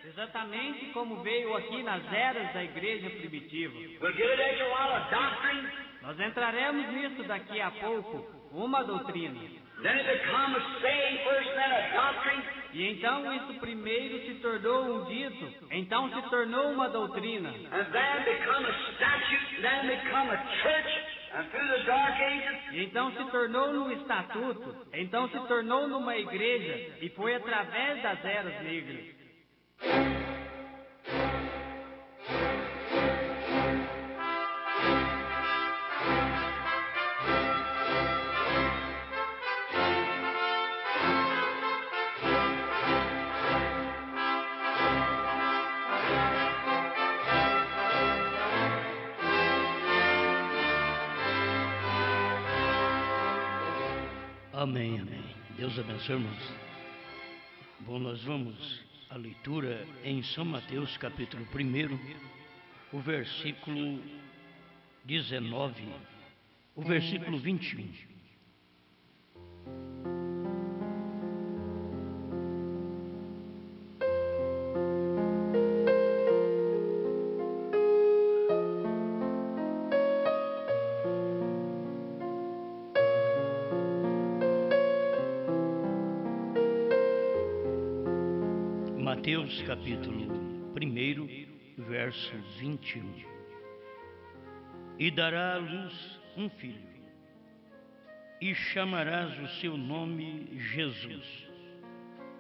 exatamente como veio aqui nas eras da igreja primitiva. We'll get it after a while, a doctrine. Nós entraremos nisso daqui a pouco, uma doutrina. Then it becomes a saying first, then a doctrine. E então isso primeiro se tornou um dito, então se tornou uma doutrina. And then become a statute, then become a church. And through the dark ages, E então se tornou num estatuto, então se tornou numa igreja, e foi através das eras negras. Amém, amém. Deus abençoe, irmãos. Bom, nós vamos à leitura em São Mateus, capítulo 1, o versículo 19, o versículo 21. Mateus capítulo 1, verso 21. E dará à luz um filho, e chamarás o seu nome Jesus,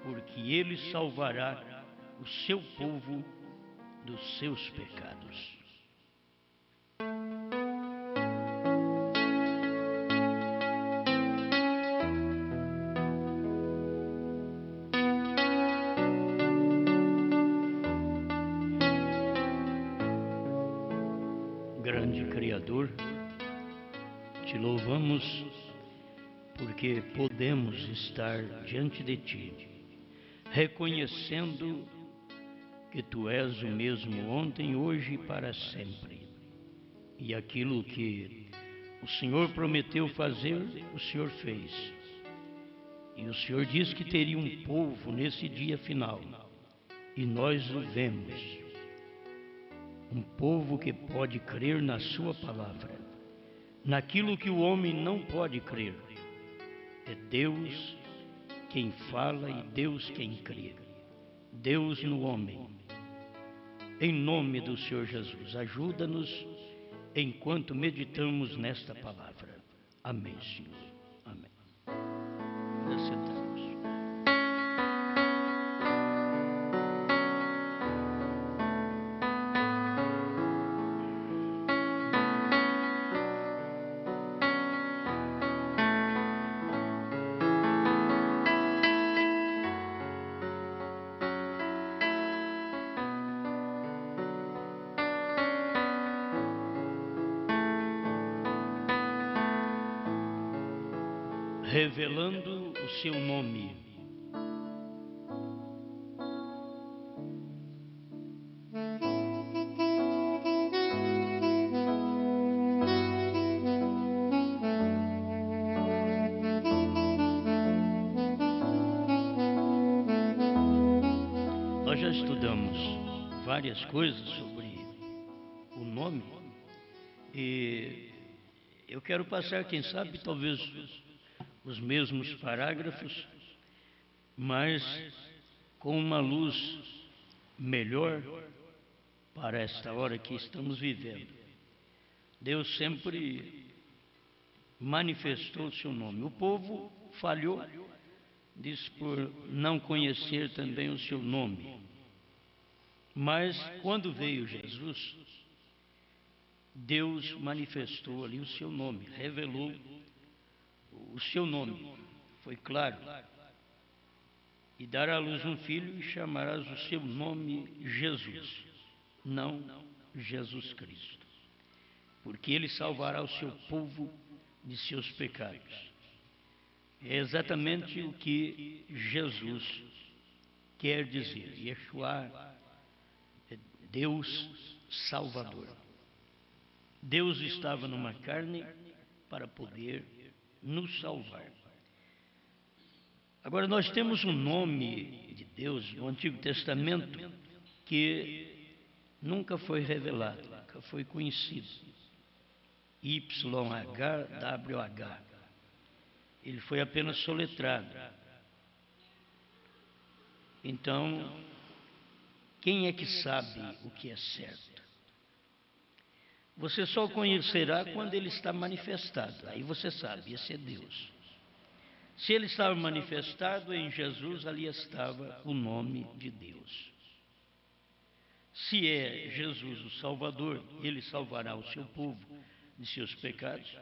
porque ele salvará o seu povo dos seus pecados. Grande Criador, te louvamos porque podemos estar diante de Ti, reconhecendo que Tu és o mesmo ontem, hoje e para sempre. E aquilo que o Senhor prometeu fazer, o Senhor fez. E o Senhor diz que teria um povo nesse dia final, e nós o vemos. Um povo que pode crer na sua palavra, naquilo que o homem não pode crer. É Deus quem fala e Deus quem crê. Deus no homem. Em nome do Senhor Jesus, ajuda-nos enquanto meditamos nesta palavra. Amém, Senhor. Amém. Sentamos. Revelando o seu nome. Nós já estudamos várias coisas sobre o nome e eu quero passar, quem sabe, talvez os mesmos parágrafos, mas com uma luz melhor para esta hora que estamos vivendo. Deus sempre manifestou o seu nome. O povo falhou, disse, por não conhecer também o seu nome. Mas quando veio Jesus, Deus manifestou ali o seu nome, revelou o seu nome, foi claro. E dará à luz um filho e chamarás o seu nome Jesus, não Jesus Cristo, porque ele salvará o seu povo de seus pecados. É exatamente o que Jesus quer dizer. Yeshua é Deus Salvador. Deus estava numa carne para poder nos salvar. Agora nós temos um nome de Deus no Antigo Testamento que nunca foi revelado, nunca foi conhecido. YHWH. Ele foi apenas soletrado. Então, quem é que sabe o que é certo? Você só o conhecerá quando ele está manifestado. Aí você sabe, esse é Deus. Se ele estava manifestado em Jesus, ali estava o nome de Deus. Se é Jesus o Salvador, ele salvará o seu povo de seus pecados.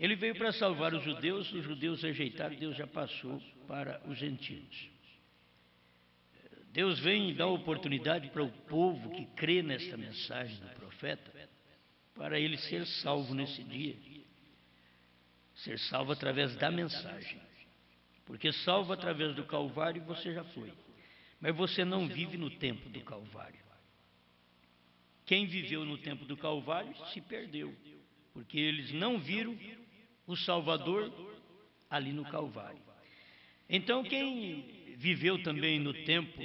Ele veio para salvar os judeus rejeitaram, Deus já passou para os gentios. Deus vem e dá oportunidade para o povo que crê nesta mensagem do profeta, para ele ser salvo nesse dia. Ser salvo através da mensagem. Porque salvo através do Calvário você já foi. Mas você não vive no tempo do Calvário. Quem viveu no tempo do Calvário se perdeu. Porque eles não viram o Salvador ali no Calvário. Então quem viveu também no tempo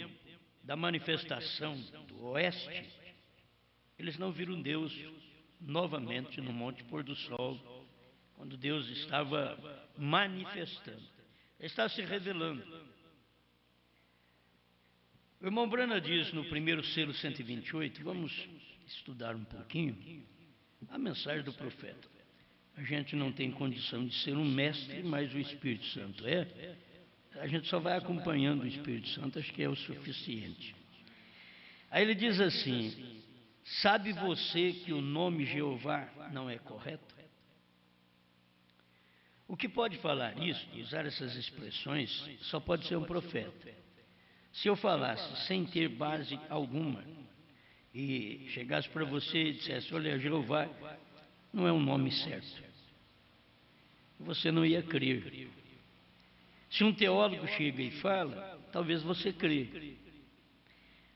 da manifestação do Oeste, eles não viram Deus novamente no Monte Pôr do Sol, quando Deus estava manifestando, está se revelando. O irmão Branham diz no primeiro selo 128, vamos estudar um pouquinho a mensagem do profeta. A gente não tem condição de ser um mestre, mas o Espírito Santo é. A gente só vai acompanhando o Espírito Santo, acho que é o suficiente. Aí ele diz assim: sabe você que o nome Jeová não é correto? O que pode falar isso, usar essas expressões, só pode ser um profeta. Se eu falasse sem ter base alguma e chegasse para você e dissesse, olha, Jeová não é um nome certo, você não ia crer. Se um teólogo chega e fala, talvez você crê.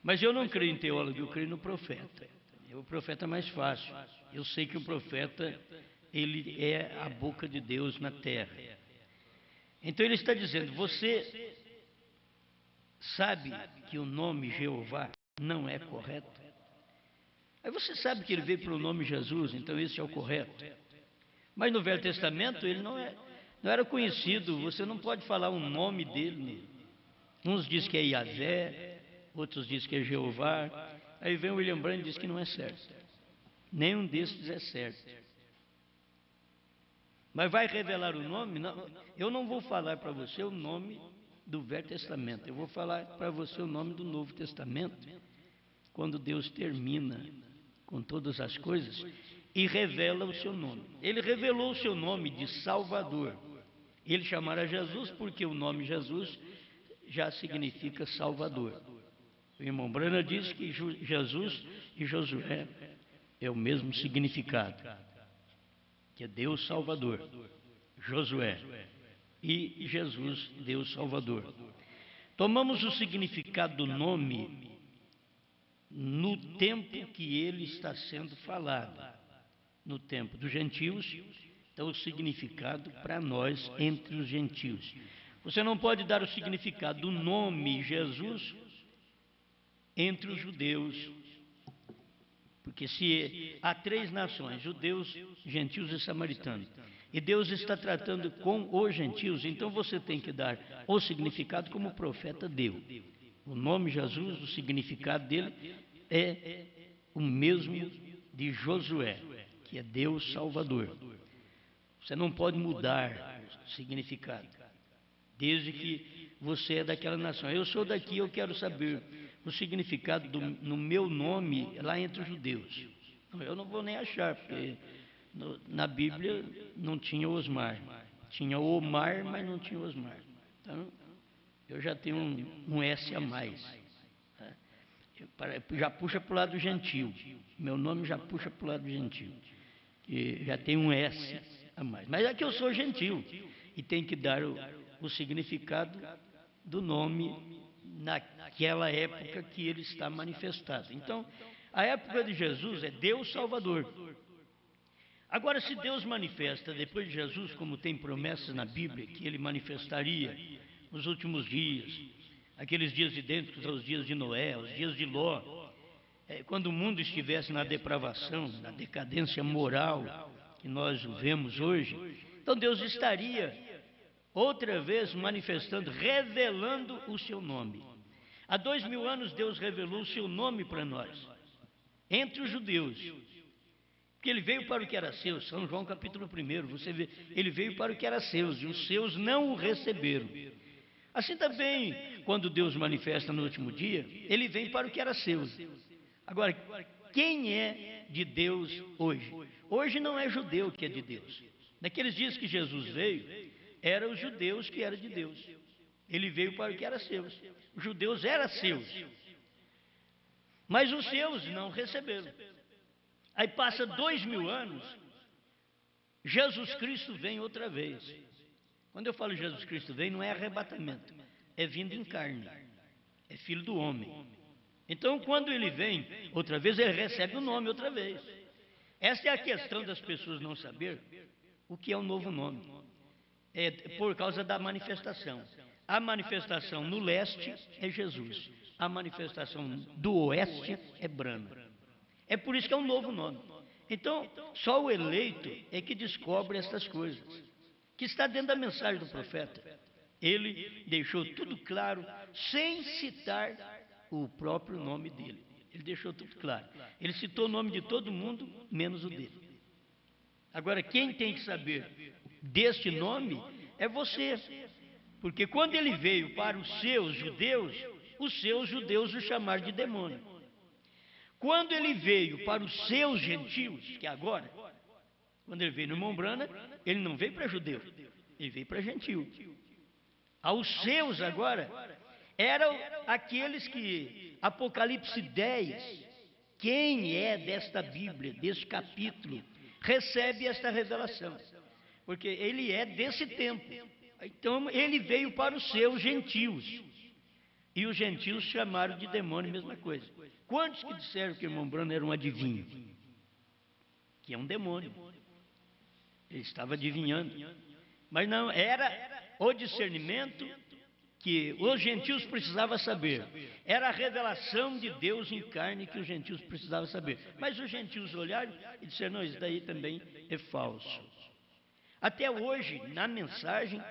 Mas eu não creio em teólogo, eu creio no profeta. O profeta é mais fácil. Eu sei que o profeta, ele é a boca de Deus na terra. Então ele está dizendo, você sabe que o nome Jeová não é correto? Aí você sabe que ele veio pelo nome Jesus, então esse é o correto. Mas no Velho Testamento ele não era conhecido, você não pode falar um nome dele. Uns dizem que é Yahvé, outros dizem que é Jeová. Aí vem o William Branham e diz que não é certo. Nenhum desses é certo. Mas vai revelar o nome? Não, eu não vou falar para você o nome do Velho Testamento. Eu vou falar para você o nome do Novo Testamento, quando Deus termina com todas as coisas e revela o seu nome. Ele revelou o seu nome de Salvador. Ele chamará Jesus porque o nome Jesus já significa Salvador. O irmão Branham diz que Jesus e Josué é o mesmo significado, que é Deus Salvador, Josué, e Jesus, Deus Salvador. Tomamos o significado do nome no tempo que ele está sendo falado. No tempo dos gentios, então o significado para nós entre os gentios. Você não pode dar o significado do nome Jesus entre os judeus, porque se há três nações, judeus, gentios e samaritanos, e Deus está tratando com os gentios, então você tem que dar o significado como o profeta deu. O nome Jesus, o significado dele é o mesmo de Josué, que é Deus Salvador. Você não pode mudar o significado, desde que você é daquela nação. Eu sou daqui, eu quero saber o significado no meu nome lá entre os judeus. Eu não vou nem achar, porque na Bíblia não tinha Osmar. Tinha Omar, mas não tinha Osmar. Então, eu já tenho um S a mais. Já puxa para o lado gentil. Meu nome já puxa para o lado gentil. E já tem um S a mais. Mas é que eu sou gentil. E tem que dar o significado do nome naquela época que ele está manifestado. Então, a época de Jesus é Deus Salvador. Agora, se Deus manifesta depois de Jesus, como tem promessas na Bíblia, que ele manifestaria nos últimos dias, aqueles dias idênticos aos dias de Noé, aos dias de Ló, quando o mundo estivesse na depravação, na decadência moral que nós vemos hoje, então Deus estaria outra vez manifestando, revelando o seu nome. Há 2000 anos Deus revelou o seu nome para nós, entre os judeus, porque ele veio para o que era seu. São João capítulo 1, você vê, ele veio para o que era seus, e os seus não o receberam. Assim também, quando Deus manifesta no último dia, ele vem para o que era seu. Agora, quem é de Deus hoje? Hoje não é judeu que é de Deus. Naqueles dias que Jesus veio, eram os judeus que eram de Deus. Ele veio para o que era seus. Os judeus eram seus, mas os seus não receberam. Aí passa 2000 anos, Jesus Cristo vem outra vez. Quando eu falo Jesus Cristo vem, não é arrebatamento, é vindo em carne, é filho do homem. Então, quando ele vem outra vez, ele recebe o nome outra vez. Essa é a questão das pessoas não saber o que é o novo nome. É por causa da manifestação. A manifestação no leste é Jesus. A manifestação do oeste é Brana. É por isso que é um novo nome. Então, só o eleito é que descobre essas coisas, que está dentro da mensagem do profeta. Ele deixou tudo claro, sem citar o próprio nome dele. Ele deixou tudo claro. Ele citou o nome de todo mundo, menos o dele. Agora, quem tem que saber deste nome é você. Porque quando ele veio para os seus judeus o chamaram de demônio. Quando ele veio para os seus gentios, que agora, quando ele veio no Irmão Brana, ele não veio para judeu, ele veio para gentio. Aos seus agora, eram aqueles que, Apocalipse 10, quem é desta Bíblia, deste capítulo, recebe esta revelação, porque ele é desse tempo. Então ele veio para os seus gentios, e os gentios chamaram de demônio, mesma coisa. Quantos que disseram que o irmão Brana era um adivinho? Que é um demônio. Ele estava adivinhando. Mas não, era o discernimento que os gentios precisavam saber. Era a revelação de Deus em carne que os gentios precisavam saber. Mas os gentios olharam e disseram, não, isso daí também é falso. Até hoje, na mensagem,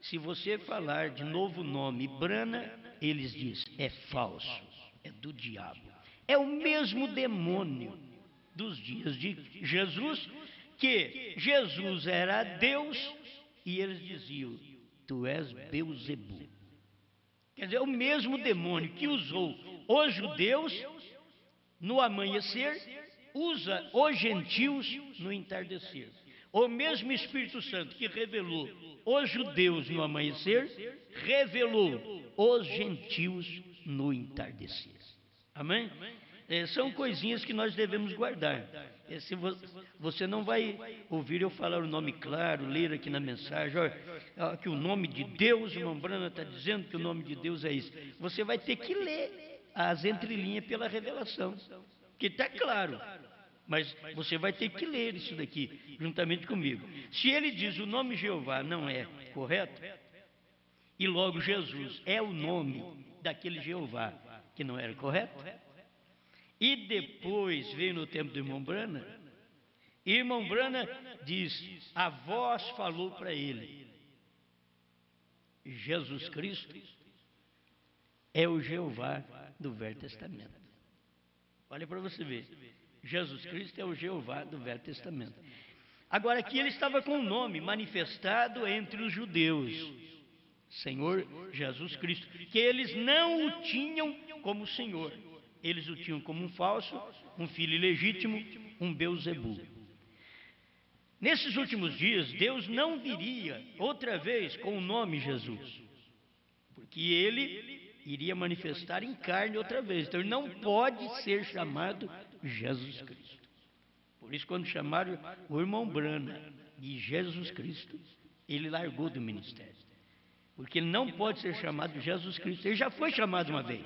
se você falar de novo nome, Brana, eles dizem, é falso, é do diabo. É o mesmo demônio dos dias de Jesus, que Jesus era Deus e eles diziam, tu és Beuzebu. Quer dizer, é o mesmo demônio que usou os judeus no amanhecer, usa os gentios no entardecer. O mesmo Espírito Santo que revelou os judeus no amanhecer, revelou os gentios no entardecer. Amém? São coisinhas que nós devemos guardar. Se você não vai ouvir eu falar o nome claro, ler aqui na mensagem, olha, que o nome de Deus, o irmão Brana está dizendo que o nome de Deus é isso. Você vai ter que ler as entrelinhas pela revelação, que está claro. Mas você vai ter que ler isso daqui, juntamente comigo. Se ele diz o nome Jeová não é correto, e logo Jesus é o nome daquele Jeová que não era correto, e depois veio no tempo do irmão Brana, e o irmão Brana diz, a voz falou para ele, Jesus Cristo é o Jeová do Velho Testamento. Olha para você ver, Jesus Cristo é o Jeová do Velho Testamento. Agora aqui ele estava com um nome manifestado entre os judeus, Senhor Jesus Cristo, que eles não o tinham como Senhor, eles o tinham como um falso, um filho ilegítimo, um Beuzebu. Nesses últimos dias, Deus não viria outra vez com o nome Jesus, porque ele iria manifestar em carne outra vez, então ele não pode ser chamado Jesus Cristo. Por isso, quando chamaram o irmão Brana de Jesus Cristo, ele largou do ministério, porque ele não pode ser chamado Jesus Cristo, ele já foi chamado uma vez.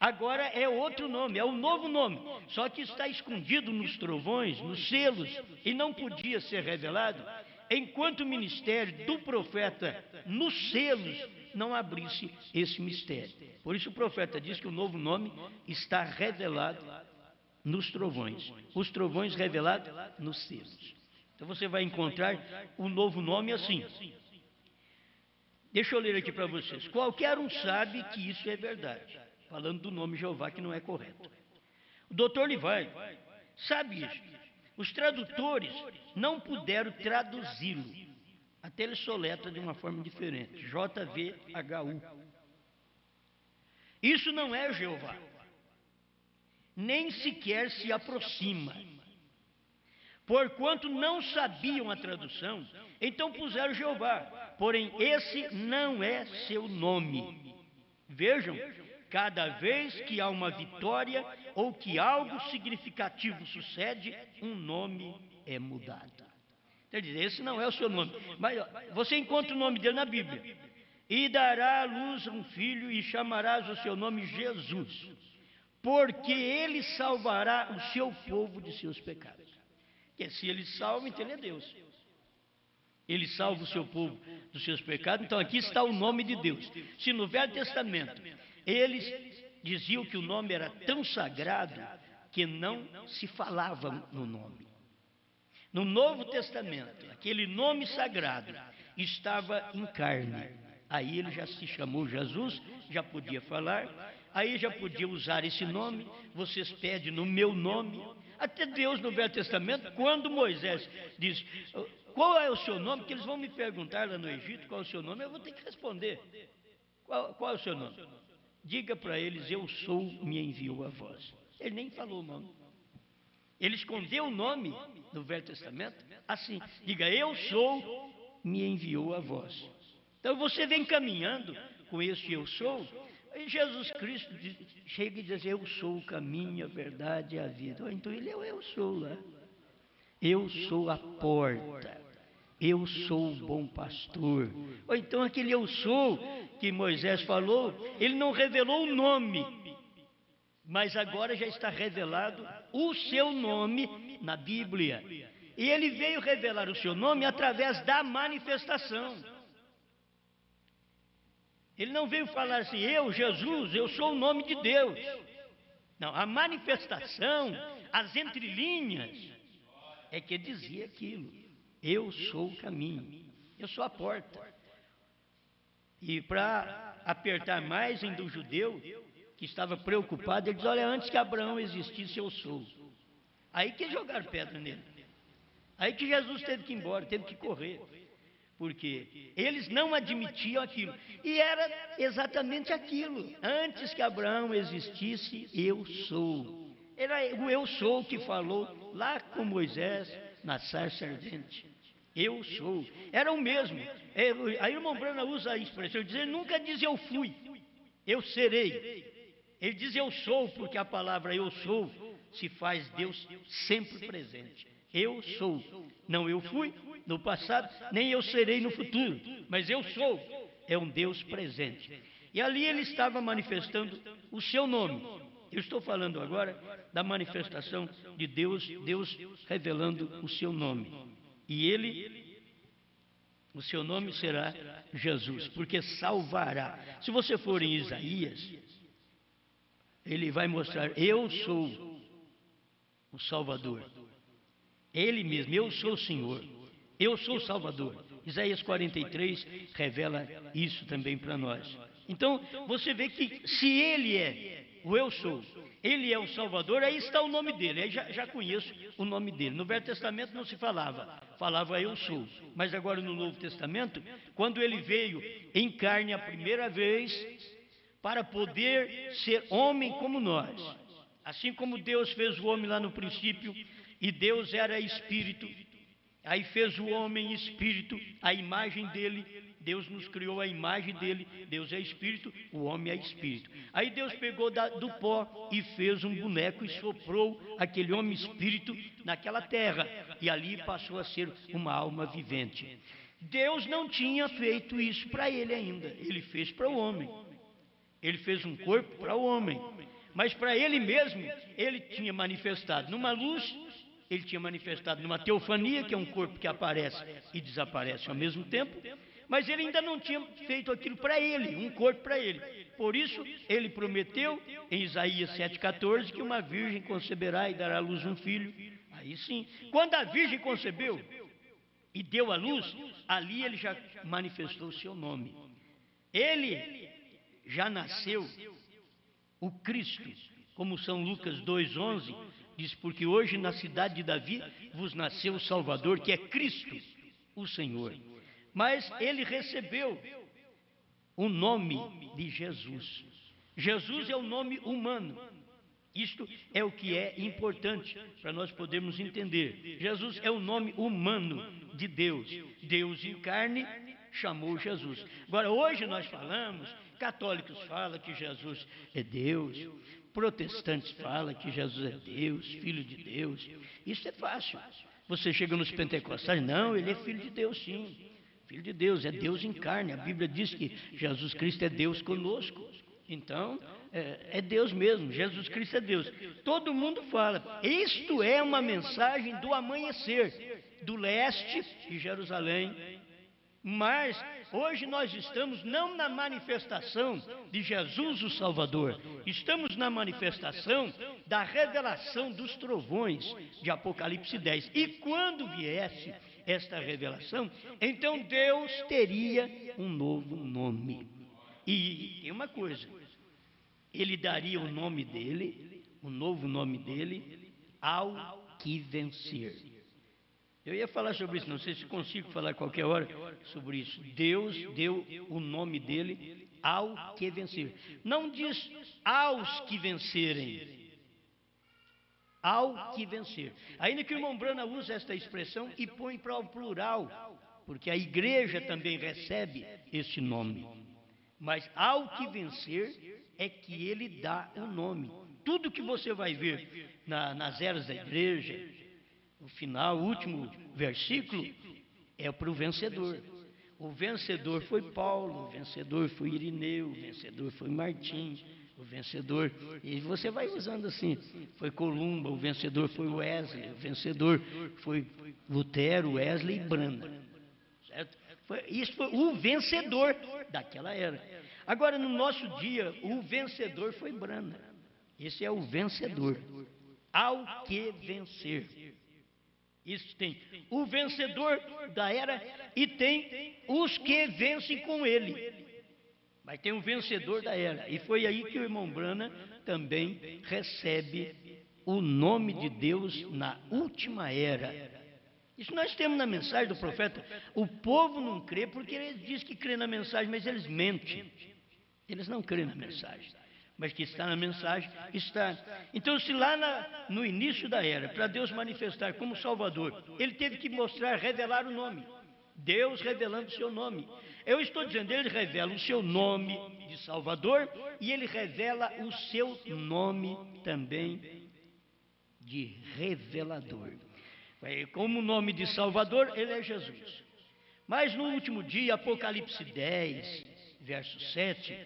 Agora é outro nome, é um novo nome, só que está escondido nos trovões, nos selos, e não podia ser revelado, enquanto o ministério do profeta nos selos não abrisse esse mistério. Por isso o profeta diz que o novo nome está revelado nos trovões, os trovões revelados nos selos. Então você vai encontrar o novo nome assim. Deixa eu ler aqui para vocês. Qualquer um sabe que isso é verdade, falando do nome Jeová que não é correto. O doutor Livai sabe isso. Os tradutores não puderam traduzi-lo. Até ele soletra de uma forma diferente. JVHU. Isso não é Jeová. Nem sequer se aproxima. Porquanto não sabiam a tradução, então puseram Jeová. Porém, esse não é seu nome. Vejam, cada vez que há uma vitória ou que algo significativo sucede, um nome é mudado. Quer dizer, esse não é o seu nome. Mas você encontra o nome dele na Bíblia. E dará à luz um filho e chamarás o seu nome Jesus, porque ele salvará o seu povo de seus pecados. Porque se ele salva, então ele é Deus. Ele salva o seu povo dos seus pecados. Então aqui está o nome de Deus. Se no Velho Testamento eles diziam que o nome era tão sagrado que não se falava no nome. No Novo Testamento, aquele nome sagrado estava em carne. Aí ele já se chamou Jesus, já podia falar, aí já podia usar esse nome. Vocês pedem no meu nome. Até Deus no Velho Testamento, quando Moisés diz, qual é o seu nome? Que eles vão me perguntar lá no Egito qual é o seu nome, eu vou ter que responder. Qual é o seu nome? Diga para eles, eu sou, me enviou a vós. Ele nem falou o nome. Ele escondeu o nome no Velho Testamento assim, diga, eu sou, me enviou a vós. Então você vem caminhando com esse eu sou, e Jesus Cristo chega e diz, eu sou o caminho, a verdade e a vida. Então ele é o eu sou lá. Eu sou a porta. Eu sou o bom pastor. Ou então aquele eu sou que Moisés falou, ele não revelou o nome, mas agora já está revelado o seu nome na Bíblia. E ele veio revelar o seu nome através da manifestação. Ele não veio falar assim, eu, Jesus, eu sou o nome de Deus. Não, a manifestação, as entrelinhas, é que dizia aquilo. Eu sou o caminho, eu sou a porta. E para apertar mais ainda o judeu, que estava preocupado, ele diz, olha, antes que Abraão existisse, eu sou. Aí que jogaram pedra nele. Aí que Jesus teve que ir embora, teve que correr. Porque eles não admitiam aquilo. E era exatamente aquilo. Antes que Abraão existisse, eu sou. Era o eu sou que falou lá com Moisés na sarça ardente. Eu sou. Era o mesmo. A irmã Brana usa a expressão, ele nunca diz eu fui, eu serei. Ele diz eu sou, porque a palavra eu sou se faz Deus sempre presente. Eu sou. Não eu fui no passado, nem eu serei no futuro, mas eu sou. É um Deus presente. E ali ele estava manifestando o seu nome. Eu estou falando agora da manifestação de Deus, Deus revelando o seu nome. E ele, o seu nome será Jesus, porque salvará. Se você for em Isaías, ele vai mostrar, eu sou o Salvador. Ele mesmo, eu sou o Senhor, eu sou o Salvador. Isaías 43 revela isso também para nós. Então, você vê que se ele é o eu sou, ele é o Salvador, aí está o nome dele, aí já conheço o nome dele. No Velho Testamento não se falava eu sou. Mas agora no Novo Testamento, quando ele veio em carne a primeira vez, para poder ser homem como nós, assim como Deus fez o homem lá no princípio, e Deus era espírito, aí fez o homem espírito, a imagem dele, Deus nos criou a imagem dele, Deus é espírito, o homem é espírito. Aí Deus pegou do pó e fez um boneco e soprou aquele homem espírito naquela terra, e ali passou a ser uma alma vivente. Deus não tinha feito isso para ele ainda, ele fez para o homem. Ele fez um corpo para o homem, mas para ele mesmo, ele tinha manifestado numa luz, ele tinha manifestado numa teofania, que é um corpo que aparece e desaparece ao mesmo tempo, Mas ele ainda não tinha feito aquilo para ele, um corpo para ele. Por isso, ele prometeu em Isaías 7,14 que uma virgem conceberá e dará à luz um filho. Aí sim, quando a virgem concebeu e deu à luz, ali ele já manifestou o seu nome. Ele já nasceu o Cristo, como São Lucas 2,11 diz, porque hoje na cidade de Davi vos nasceu o Salvador, que é Cristo, o Senhor. Mas ele recebeu o nome de Jesus. Jesus é o nome humano. Isto é o que é importante para nós podermos entender. Jesus é o nome humano de Deus. Deus em carne chamou Jesus. Agora, hoje nós falamos, católicos falam que Jesus é Deus, protestantes falam que Jesus é Deus, Filho de Deus. Isso é fácil. Você chega nos pentecostais, não, ele é Filho de Deus sim. Filho de Deus, é Deus em carne. A Bíblia diz que Jesus Cristo é Deus conosco. Então, é Deus mesmo, Jesus Cristo é Deus. Todo mundo fala. Isto é uma mensagem do amanhecer, do leste de Jerusalém. Mas hoje nós estamos não na manifestação de Jesus o Salvador, estamos na manifestação da revelação dos trovões de Apocalipse 10. E quando viesse esta revelação, então Deus teria um novo nome. E tem uma coisa, ele daria o nome dele, o novo nome dele, ao que vencer. Eu ia falar sobre isso, não sei se consigo falar qualquer hora sobre isso. Deus deu o nome dele ao que vencer. Não diz aos que vencerem. Ao que vencer. Ainda que o irmão Brana usa esta expressão e põe para o plural, porque a igreja também recebe este nome. Mas ao que vencer é que ele dá o nome. Tudo que você vai ver nas eras da igreja, no final, o último versículo, é para o vencedor. O vencedor foi Paulo, o vencedor foi Irineu, o vencedor foi Martim, o vencedor, e você vai usando assim, foi Columba, o vencedor foi Wesley, o vencedor foi Lutero, Wesley e Branda. Certo? Isso foi o vencedor daquela era. Agora, no nosso dia, o vencedor foi Branda. Esse é o vencedor. Ao que vencer. Isso tem o vencedor da era e tem os que vencem com ele. Mas tem um vencedor da era. E foi aí que o irmão Brana também recebe o nome de Deus na última era. Isso nós temos na mensagem do profeta. O povo não crê porque ele diz que crê na mensagem, mas eles mentem. Eles não creem na mensagem. Mas que está na mensagem, está. Então, se lá no início da era, para Deus manifestar como Salvador, ele teve que mostrar, revelar o nome. Deus revelando o seu nome. Eu estou dizendo, ele revela o seu nome de Salvador e ele revela o seu nome também de revelador. Como o nome de Salvador, ele é Jesus. Mas no último dia, Apocalipse 10, verso 7,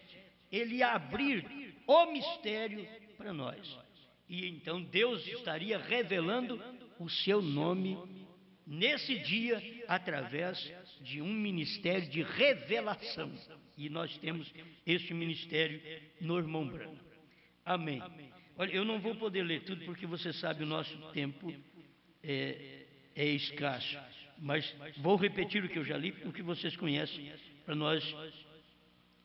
ele ia abrir o mistério para nós. E então Deus estaria revelando o seu nome nesse dia através de um ministério de revelação. E nós temos este ministério no irmão Brana. Amém. Olha, eu não vou poder ler tudo porque você sabe o nosso tempo é escasso. Mas vou repetir o que eu já li, o que vocês conhecem, para nós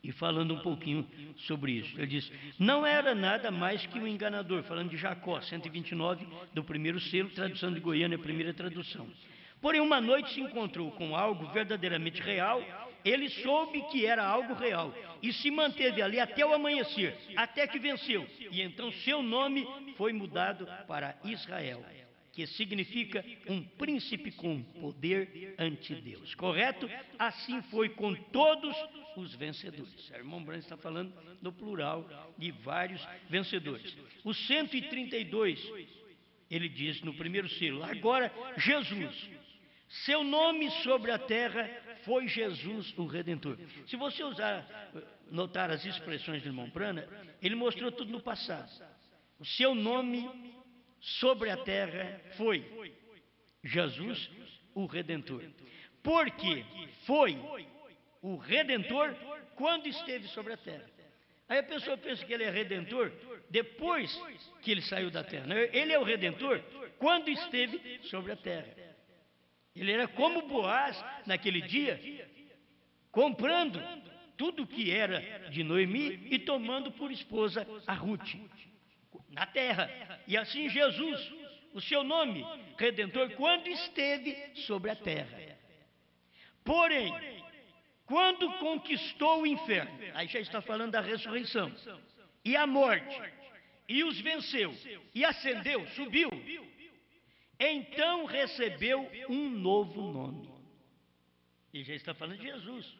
e falando um pouquinho sobre isso. Ele diz, não era nada mais que um enganador, falando de Jacó, 129, do primeiro selo, tradução de Goiânia, primeira tradução. Porém, uma noite se encontrou com algo verdadeiramente real, ele soube que era algo real, e se manteve ali até o amanhecer, até que venceu, e então seu nome foi mudado para Israel, que significa um príncipe com poder ante Deus. Correto? Assim foi com todos os vencedores. O irmão Brana está falando no plural de vários vencedores. O 132, ele diz no primeiro selo, agora Jesus, seu nome sobre a terra foi Jesus o Redentor. Se você notar as expressões do irmão Brana, ele mostrou tudo no passado. O seu nome sobre a terra foi Jesus o Redentor. Porque foi o Redentor quando esteve sobre a terra. Aí a pessoa pensa que ele é Redentor depois que ele saiu da terra. Ele é o Redentor quando esteve sobre a terra. Ele era como Boaz naquele dia, comprando tudo que era de Noemi e tomando por esposa a Ruth, na terra. E assim Jesus, o seu nome, Redentor, quando esteve sobre a terra. Porém, quando conquistou o inferno, aí já está falando da ressurreição, e a morte, e os venceu, e ascendeu, subiu, então recebeu um novo nome. E já está falando de Jesus.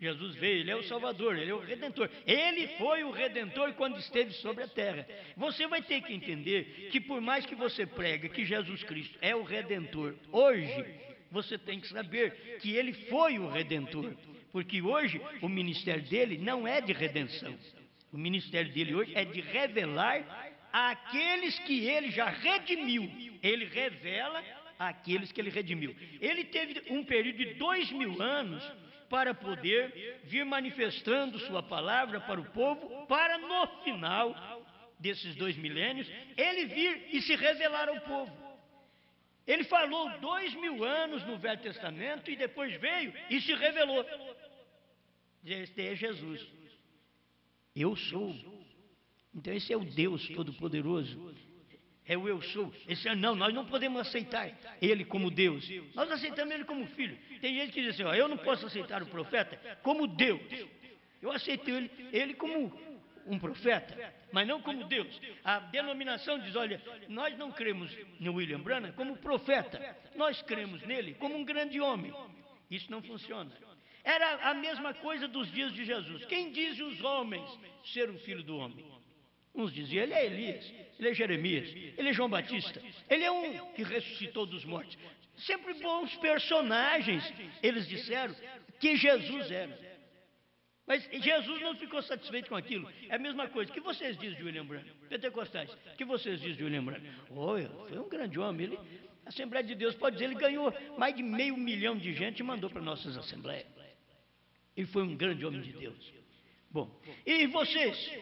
Jesus veio, ele é o Salvador, ele é o Redentor. Ele foi o Redentor quando esteve sobre a terra. Você vai ter que entender que por mais que você prega que Jesus Cristo é o Redentor, hoje você tem que saber que ele foi o Redentor. Porque hoje o ministério dele não é de redenção. O ministério dele hoje é de revelar àqueles que ele já redimiu. Ele revela àqueles que ele redimiu. Ele teve um período de 2000 anos para poder vir manifestando sua palavra para o povo, para no final desses 2 milênios, ele vir e se revelar ao povo. Ele falou 2000 anos no Velho Testamento e depois veio e se revelou. Este é Jesus. Eu sou. Então esse é o Deus Todo-Poderoso. É o eu sou. Não, nós não podemos aceitar ele como Deus. Nós aceitamos ele como filho. Tem gente que diz assim, eu não posso aceitar o profeta como Deus. Eu aceito ele como um profeta, mas não como Deus. A denominação diz, olha, nós não cremos no William Branham como profeta. Nós cremos nele como um grande homem. Isso não funciona. Era a mesma coisa dos dias de Jesus. Quem diz os homens ser o filho do homem? Uns diziam, ele é Elias, ele é Jeremias, ele é João Batista, ele é um que ressuscitou dos mortos. Sempre bons personagens, eles disseram que Jesus era. Mas Jesus não ficou satisfeito com aquilo. É a mesma coisa. O que vocês dizem de William Branham? Pentecostais, o que vocês dizem de William Branham? Foi um grande homem. A Assembleia de Deus, pode dizer, ele ganhou mais de 500 mil de gente e mandou para nossas assembleias. Ele foi um grande homem de Deus. Bom, e vocês,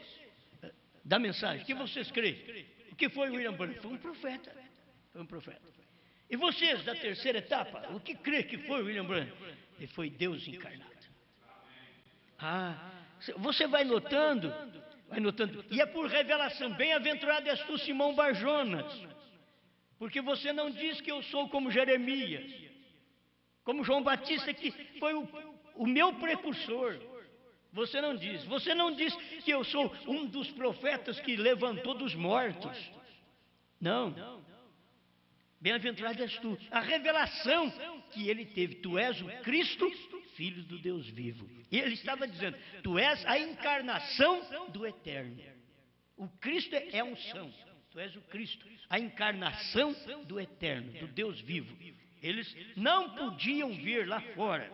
da mensagem, o que vocês creem? O que foi William Branham? Foi um profeta. Foi um profeta. E vocês, da terceira etapa, o que crê que foi William Branham? Ele foi Deus encarnado. Você vai notando. E é por revelação. Bem-aventurado és tu, Simão Barjonas, porque você não diz que eu sou como Jeremias, como João Batista, que foi o meu precursor. Você não diz que eu sou um dos profetas que levantou dos mortos. Não. Bem-aventurado és tu. A revelação que ele teve. Tu és o Cristo, Filho do Deus vivo. E ele estava dizendo, tu és a encarnação do Eterno. O Cristo é unção. Tu és o Cristo, a encarnação do Eterno, do Deus vivo. Eles não podiam vir lá fora.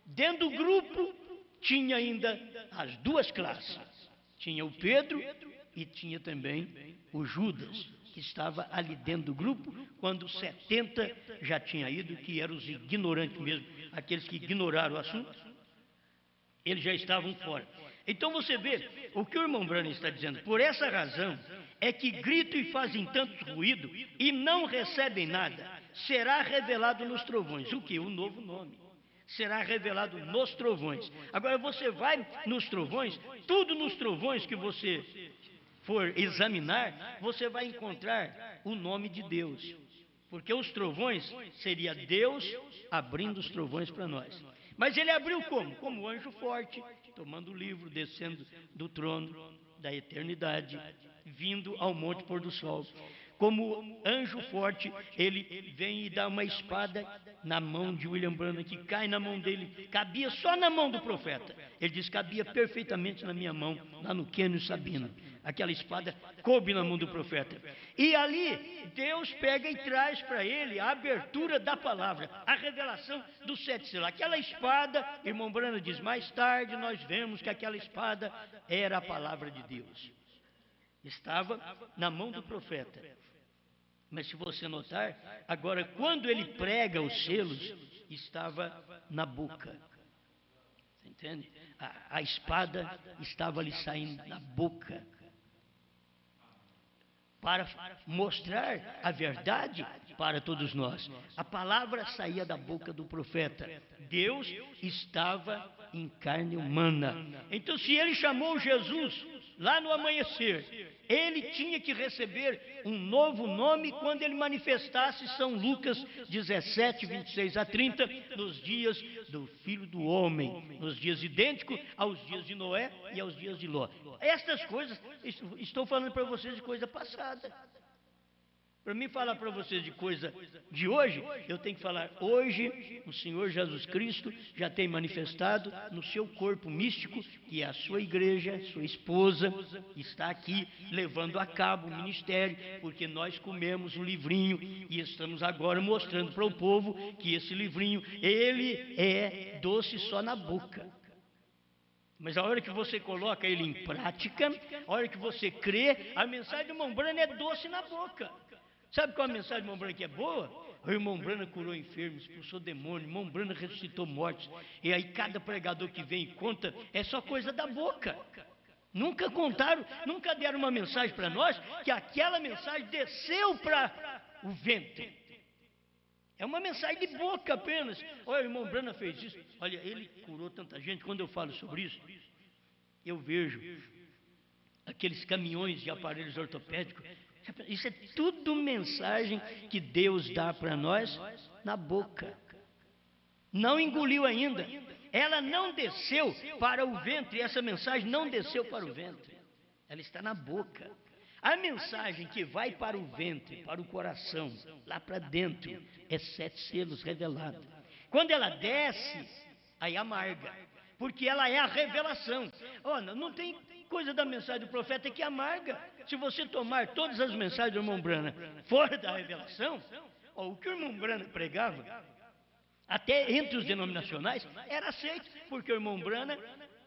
Dentro do grupo, tinha ainda as duas classes. Tinha o Pedro e tinha também o Judas, que estava ali dentro do grupo, quando os 70 já tinham ido, que eram os ignorantes mesmo, aqueles que ignoraram o assunto, eles já estavam fora. Então você vê, o que o irmão Branham está dizendo, por essa razão, é que gritam e fazem tanto ruído e não recebem nada, será revelado nos trovões. O que? O novo nome. Será revelado nos trovões. Agora você vai nos trovões, tudo nos trovões que você for examinar, você vai encontrar o nome de Deus. Porque os trovões seria Deus abrindo os trovões para nós. Mas ele abriu como? Como o anjo forte, tomando o livro, descendo do trono da eternidade, vindo ao monte pôr do sol. Como anjo forte, ele vem e dá uma espada na mão de William Branham, que cai na mão dele, cabia só na mão do profeta. Ele diz, cabia perfeitamente na minha mão, lá no Quênio Sabino. Aquela espada coube na mão do profeta. E ali, Deus pega e traz para ele a abertura da palavra, a revelação do 7 selos. Aquela espada, irmão Branham diz, mais tarde nós vemos que aquela espada era a palavra de Deus. Estava na mão do profeta. Mas se você notar, agora quando ele prega os selos, estava na boca. Entende? A espada estava lhe saindo da boca para mostrar a verdade para todos nós. A palavra saía da boca do profeta. Deus estava em carne humana. Então, se ele chamou Jesus lá no amanhecer, ele tinha que receber um novo nome quando ele manifestasse São Lucas 17, 26 a 30, nos dias do Filho do Homem, nos dias idênticos aos dias de Noé e aos dias de Ló. Estas coisas, estou falando para vocês de coisa passada. Para mim falar para vocês de coisa de hoje, eu tenho que falar hoje, o Senhor Jesus Cristo já tem manifestado no seu corpo místico, que é a sua igreja, sua esposa, está aqui levando a cabo o ministério, porque nós comemos o livrinho e estamos agora mostrando para o povo que esse livrinho, ele é doce só na boca. Mas a hora que você coloca ele em prática, a hora que você crê, a mensagem do irmão Branham é doce na boca. Sabe qual a mensagem do irmão Branham que é boa? O irmão Branham curou enfermos, expulsou demônio, o irmão Branham ressuscitou mortos. E aí cada pregador que vem e conta, é só coisa da boca. Nunca contaram, nunca deram uma mensagem para nós, que aquela mensagem desceu para o ventre. É uma mensagem de boca apenas. Olha, o irmão Branham fez isso. Olha, ele curou tanta gente. Quando eu falo sobre isso, eu vejo aqueles caminhões de aparelhos ortopédicos. Isso é tudo mensagem que Deus dá para nós na boca. Não engoliu ainda. Ela não desceu para o ventre. Essa mensagem não desceu para o ventre. Ela está na boca. A mensagem que vai para o ventre, para o coração, lá para dentro, é 7 selos revelados. Quando ela desce, aí amarga, porque ela é a revelação. Olha, não tem coisa da mensagem do profeta que amarga. Se você tomar todas as mensagens do irmão Branham fora da revelação, o que o irmão Branham pregava, até entre os denominacionais, era aceito, porque o irmão Branham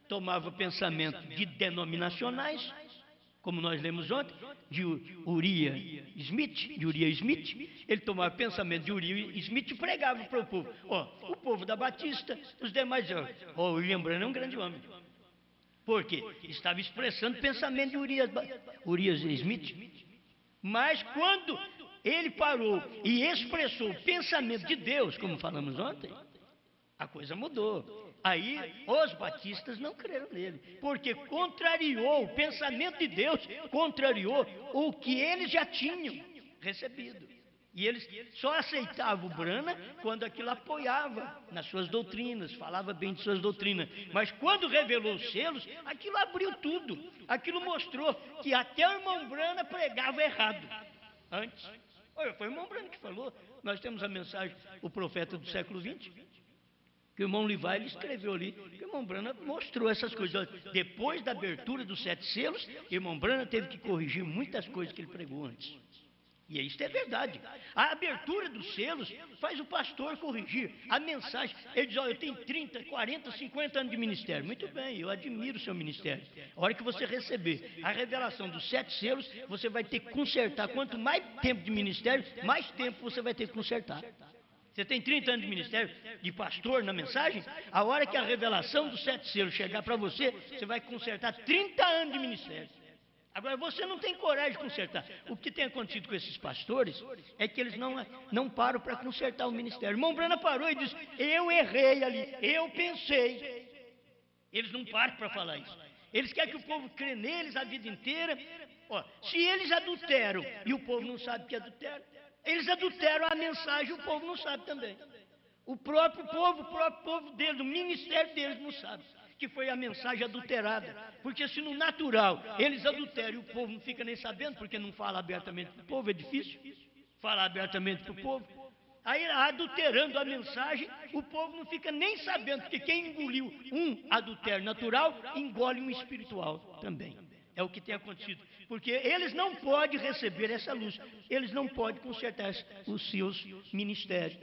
tomava pensamento de denominacionais, como nós lemos ontem, de Uriah Smith, ele tomava pensamento de Uriah Smith e pregava para o povo. O povo da Batista, os demais, o William Branham é um grande homem. Por quê? Estava expressando o pensamento de Uriah Smith. Mas quando ele parou e expressou o pensamento de Deus, como falamos ontem, a coisa mudou. Aí os batistas não creram nele, porque contrariou o pensamento de Deus, contrariou o que eles já tinham recebido. E eles só aceitavam o Branham quando aquilo apoiava nas suas doutrinas, falava bem de suas doutrinas. Mas quando revelou os selos, aquilo abriu tudo. Aquilo mostrou que até o irmão Branham pregava errado antes. Olha, foi o irmão Branham que falou. Nós temos a mensagem, o profeta do século XX, que o irmão Levi ele escreveu ali, que o irmão Branham mostrou essas coisas. Depois da abertura dos 7 selos, o irmão Branham teve que corrigir muitas coisas que ele pregou antes. E isso é verdade. A abertura dos selos faz o pastor corrigir a mensagem. Ele diz, eu tenho 30, 40, 50 anos de ministério. Muito bem, eu admiro o seu ministério. A hora que você receber a revelação dos 7 selos, você vai ter que consertar. Quanto mais tempo de ministério, mais tempo você vai ter que consertar. Você tem 30 anos de ministério, de pastor na mensagem, a hora que a revelação dos 7 selos chegar para você, você vai consertar 30 anos de ministério. Agora, você não tem coragem de consertar. O que tem acontecido com esses pastores é que eles não param para consertar o ministério. O irmão Branham parou e disse, eu errei ali, eu pensei. Eles não param para falar isso. Eles querem que o povo crê neles a vida inteira. Se eles adulteram e o povo não sabe que adulteram, eles adulteram a mensagem e o povo não sabe também. O próprio povo deles, o ministério deles não sabe que foi a mensagem adulterada. Porque se no natural eles adulteram e o povo não fica nem sabendo, porque não fala abertamente para o povo, é difícil falar abertamente para o povo. Aí adulterando a mensagem, o povo não fica nem sabendo, porque quem engoliu um adultério natural, engole um espiritual também. É o que tem acontecido. Porque eles não podem receber essa luz, eles não podem consertar os seus ministérios.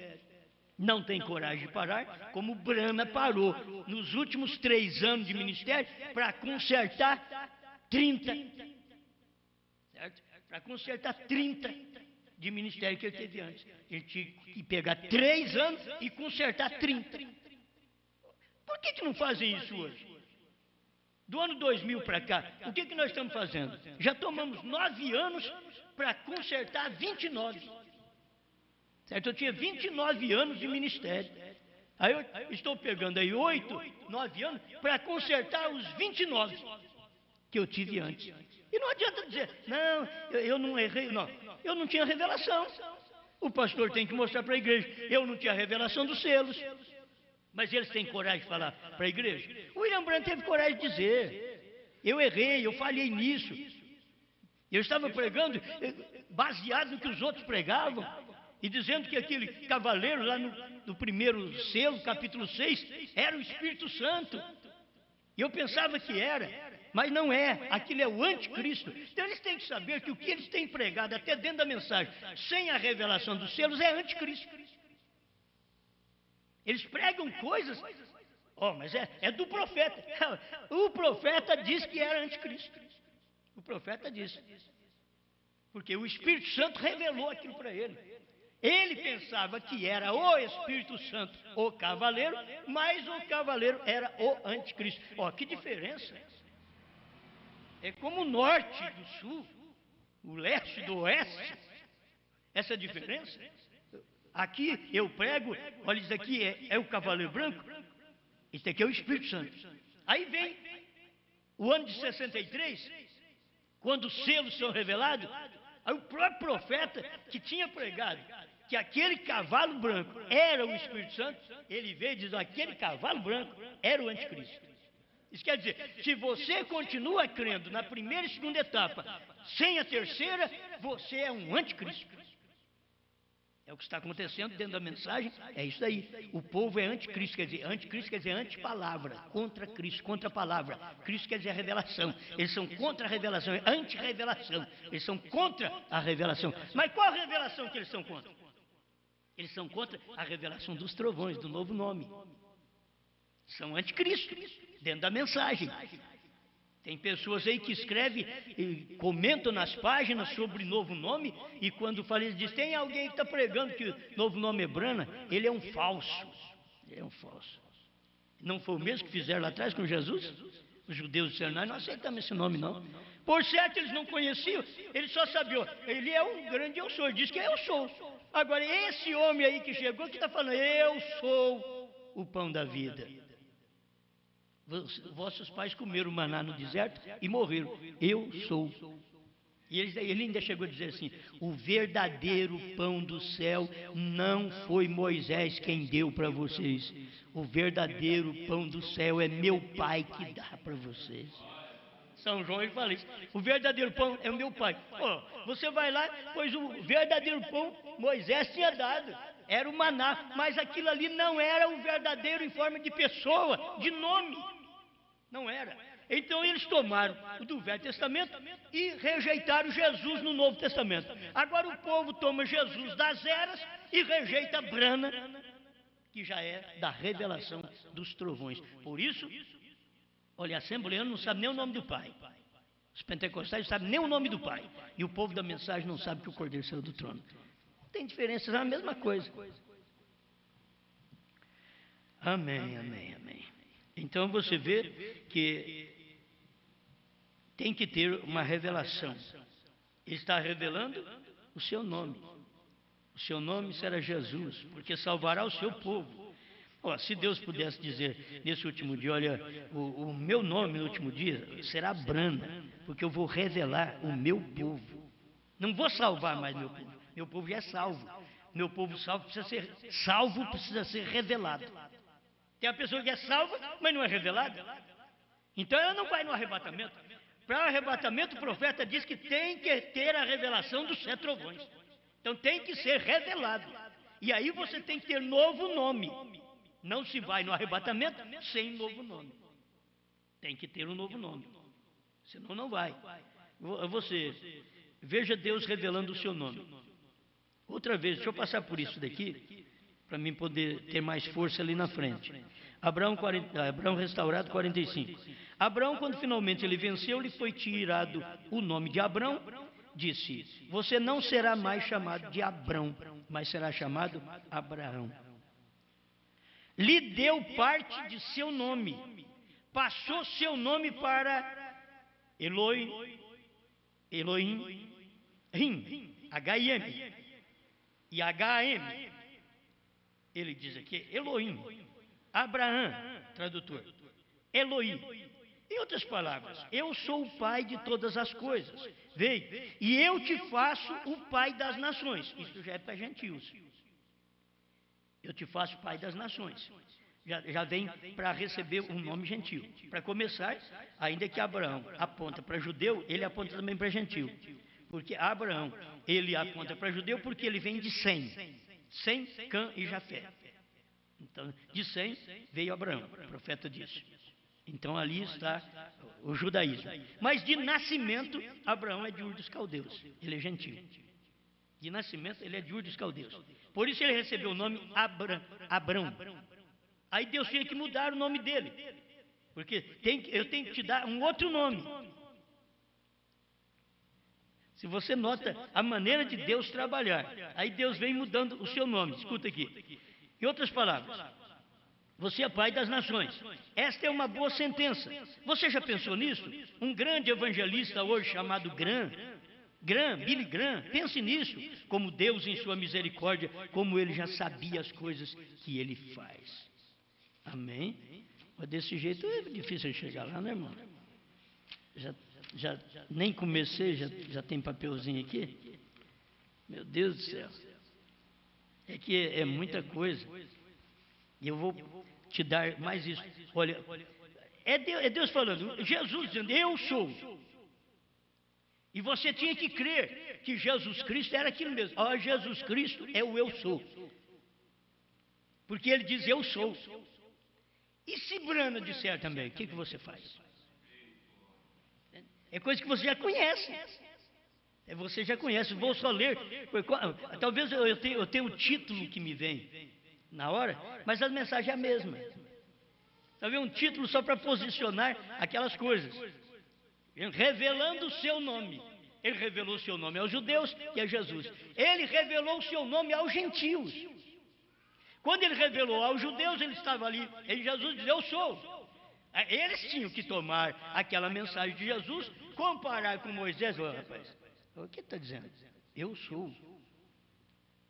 Não tem coragem de parar, como Branham parou nos últimos 3 anos de ministério para consertar 30. Certo? Para consertar 30 de ministério que ele teve antes. Ele tinha que pegar 3 anos e consertar 30. Por Por que não fazem isso hoje? Do ano 2000 para cá, o que nós estamos fazendo? Já tomamos 9 anos para consertar 29. Certo? Eu tinha 29 anos de ministério. Aí eu estou pegando aí 8, 9 anos para consertar os 29 que eu tive antes. E não adianta dizer, não, eu não errei, não. Eu não tinha revelação. O pastor tem que mostrar para a igreja. Eu não tinha revelação dos selos. Mas eles têm coragem de falar para a igreja? O William Branham teve coragem de dizer, eu errei, eu falhei nisso. Eu estava pregando baseado no que os outros pregavam. E dizendo que aquele cavaleiro lá no primeiro selo, capítulo 6, era o Espírito Santo. E eu pensava que era, mas não é. Aquilo é o anticristo. Então eles têm que saber que o que eles têm pregado até dentro da mensagem, sem a revelação dos selos, é anticristo. Eles pregam coisas, mas é do profeta. O profeta diz que era anticristo. O profeta disse. Porque o Espírito Santo revelou aquilo para ele. Ele pensava que era o Espírito Santo, o cavaleiro, mas o cavaleiro era o anticristo. Que diferença! É como o norte do sul, o leste do oeste. Essa diferença. Aqui eu prego, olha, isso aqui é o cavaleiro branco, isso aqui é o Espírito Santo. Aí vem o ano de 63, quando os selos são revelados, aí o próprio profeta que tinha pregado que aquele cavalo branco era o Espírito Santo, ele veio e diz, aquele cavalo branco era o anticristo. Isso quer dizer, se você continua crendo na primeira e segunda etapa, sem a terceira, você é um anticristo. É o que está acontecendo dentro da mensagem, é isso aí. O povo é anticristo quer dizer antipalavra, contra Cristo, contra a palavra. Cristo quer dizer a revelação. Eles são contra a revelação, é anti-revelação. Eles são contra a revelação. Mas qual a revelação que eles são contra? Eles são contra a revelação dos trovões, do novo nome. São anticristo, dentro da mensagem. Tem pessoas aí que escrevem e comentam nas páginas sobre novo nome, e quando falam, eles dizem, tem alguém que está pregando que o novo nome é Brana, ele é um falso. Ele é um falso. Não foi o mesmo que fizeram lá atrás com Jesus? Os judeus disseram, nós não aceitamos esse nome não. Por certo, eles não conheciam, eles só sabiam, ele é um grande eu sou, ele diz que eu sou. Agora, esse homem aí que chegou, que está falando, eu sou o pão da vida. Vossos pais comeram maná no deserto e morreram. Eu sou. E ele ainda chegou a dizer assim, o verdadeiro pão do céu não foi Moisés quem deu para vocês. O verdadeiro pão do céu é meu pai que dá para vocês. São João ele fala isso. O verdadeiro pão é o meu pai. Você vai lá, pois o verdadeiro pão Moisés tinha dado. Era o maná, mas aquilo ali não era o verdadeiro em forma de pessoa, de nome. Não era. Então eles tomaram o do Velho Testamento e rejeitaram Jesus no Novo Testamento. Agora o povo toma Jesus das eras e rejeita Brana, que já é da revelação dos trovões. Por isso, olha, a assembleano não sabe nem o nome do Pai. Os pentecostais não sabem nem o nome do Pai. E o povo da mensagem não sabe que o Cordeiro saiu do trono. Tem diferença, é a mesma coisa. Amém, amém, amém. Então você vê que tem que ter uma revelação. Ele está revelando o seu nome. O seu nome será Jesus, porque salvará o seu povo. Se Deus pudesse dizer nesse último dia, olha, o meu nome no último dia será Brana, porque eu vou revelar o meu povo. Não vou salvar mais meu povo. Meu povo já é salvo. Meu povo salvo precisa ser revelado. Tem a pessoa que é salva, mas não é revelada. Então ela não vai no arrebatamento. Para o arrebatamento, o profeta diz que tem que ter a revelação dos 7 trovões. Então tem que ser revelado. E aí você tem que ter novo nome. Não se vai no arrebatamento sem novo nome. Tem que ter um novo nome. Senão não vai. Você veja Deus revelando o seu nome. Outra vez, deixa eu passar por isso daqui, para mim poder ter mais força ali na frente. Abraão restaurado 45. Abraão, quando finalmente ele venceu, lhe foi tirado o nome de Abrão, disse, você não será mais chamado de Abrão, mas será chamado Abraão. lhe deu parte de seu nome. Passou seu nome para Elohim, H-I-M e H-A-M. Ele diz aqui, Elohim, Abraão, tradutor, Elohim. Em outras palavras, eu sou o pai de todas as coisas. Veio, e eu te faço o pai das nações. Isso já é para gentios. Eu te faço pai das nações. Já vem para receber um nome gentil. Para começar, ainda que Abraão aponta para judeu, ele aponta também para gentil. Porque Abraão, ele aponta para judeu porque ele vem de Sem. Sem, Cã e Jafé. Então, de Sem veio Abraão, o profeta disse. Então ali está o judaísmo. Mas de nascimento, Abraão é de Ur dos Caldeus. Ele é gentil. De nascimento, ele é de Ur dos Caldeus. Por isso ele recebeu o nome Abrão. Aí Deus tinha que mudar o nome dele. Porque eu tenho que te dar um outro nome. Se você nota a maneira de Deus trabalhar, aí Deus vem mudando o seu nome. Escuta aqui. Em outras palavras, você é pai das nações. Esta é uma boa sentença. Você já pensou nisso? Um grande evangelista hoje chamado Billy Graham, pense nisso. Como Deus em sua misericórdia, como ele já sabia as coisas que ele faz. Amém? Mas desse jeito é difícil chegar lá, né, irmão? Já nem comecei, já tem papelzinho aqui. Meu Deus do céu. É que é muita coisa. E eu vou te dar mais isso. Olha, é Deus falando, Jesus dizendo, eu sou. E você tinha que crer que Jesus Cristo era aquilo mesmo. Jesus Cristo é o eu sou. Porque ele diz, eu sou. E se Brana disser também, o que você faz? É coisa que você já conhece. Você já conhece, vou só ler. Talvez eu tenha o título que me vem na hora, mas a mensagem é a mesma. Talvez um título só para posicionar aquelas coisas. Revelando o seu nome. Ele revelou o seu nome aos judeus, que é Jesus. Ele revelou o seu nome aos gentios. Quando ele revelou aos judeus, ele estava ali. E Jesus diz, eu sou. Eles tinham que tomar aquela mensagem de Jesus, comparar com Moisés. Rapaz, o que está dizendo? Eu sou.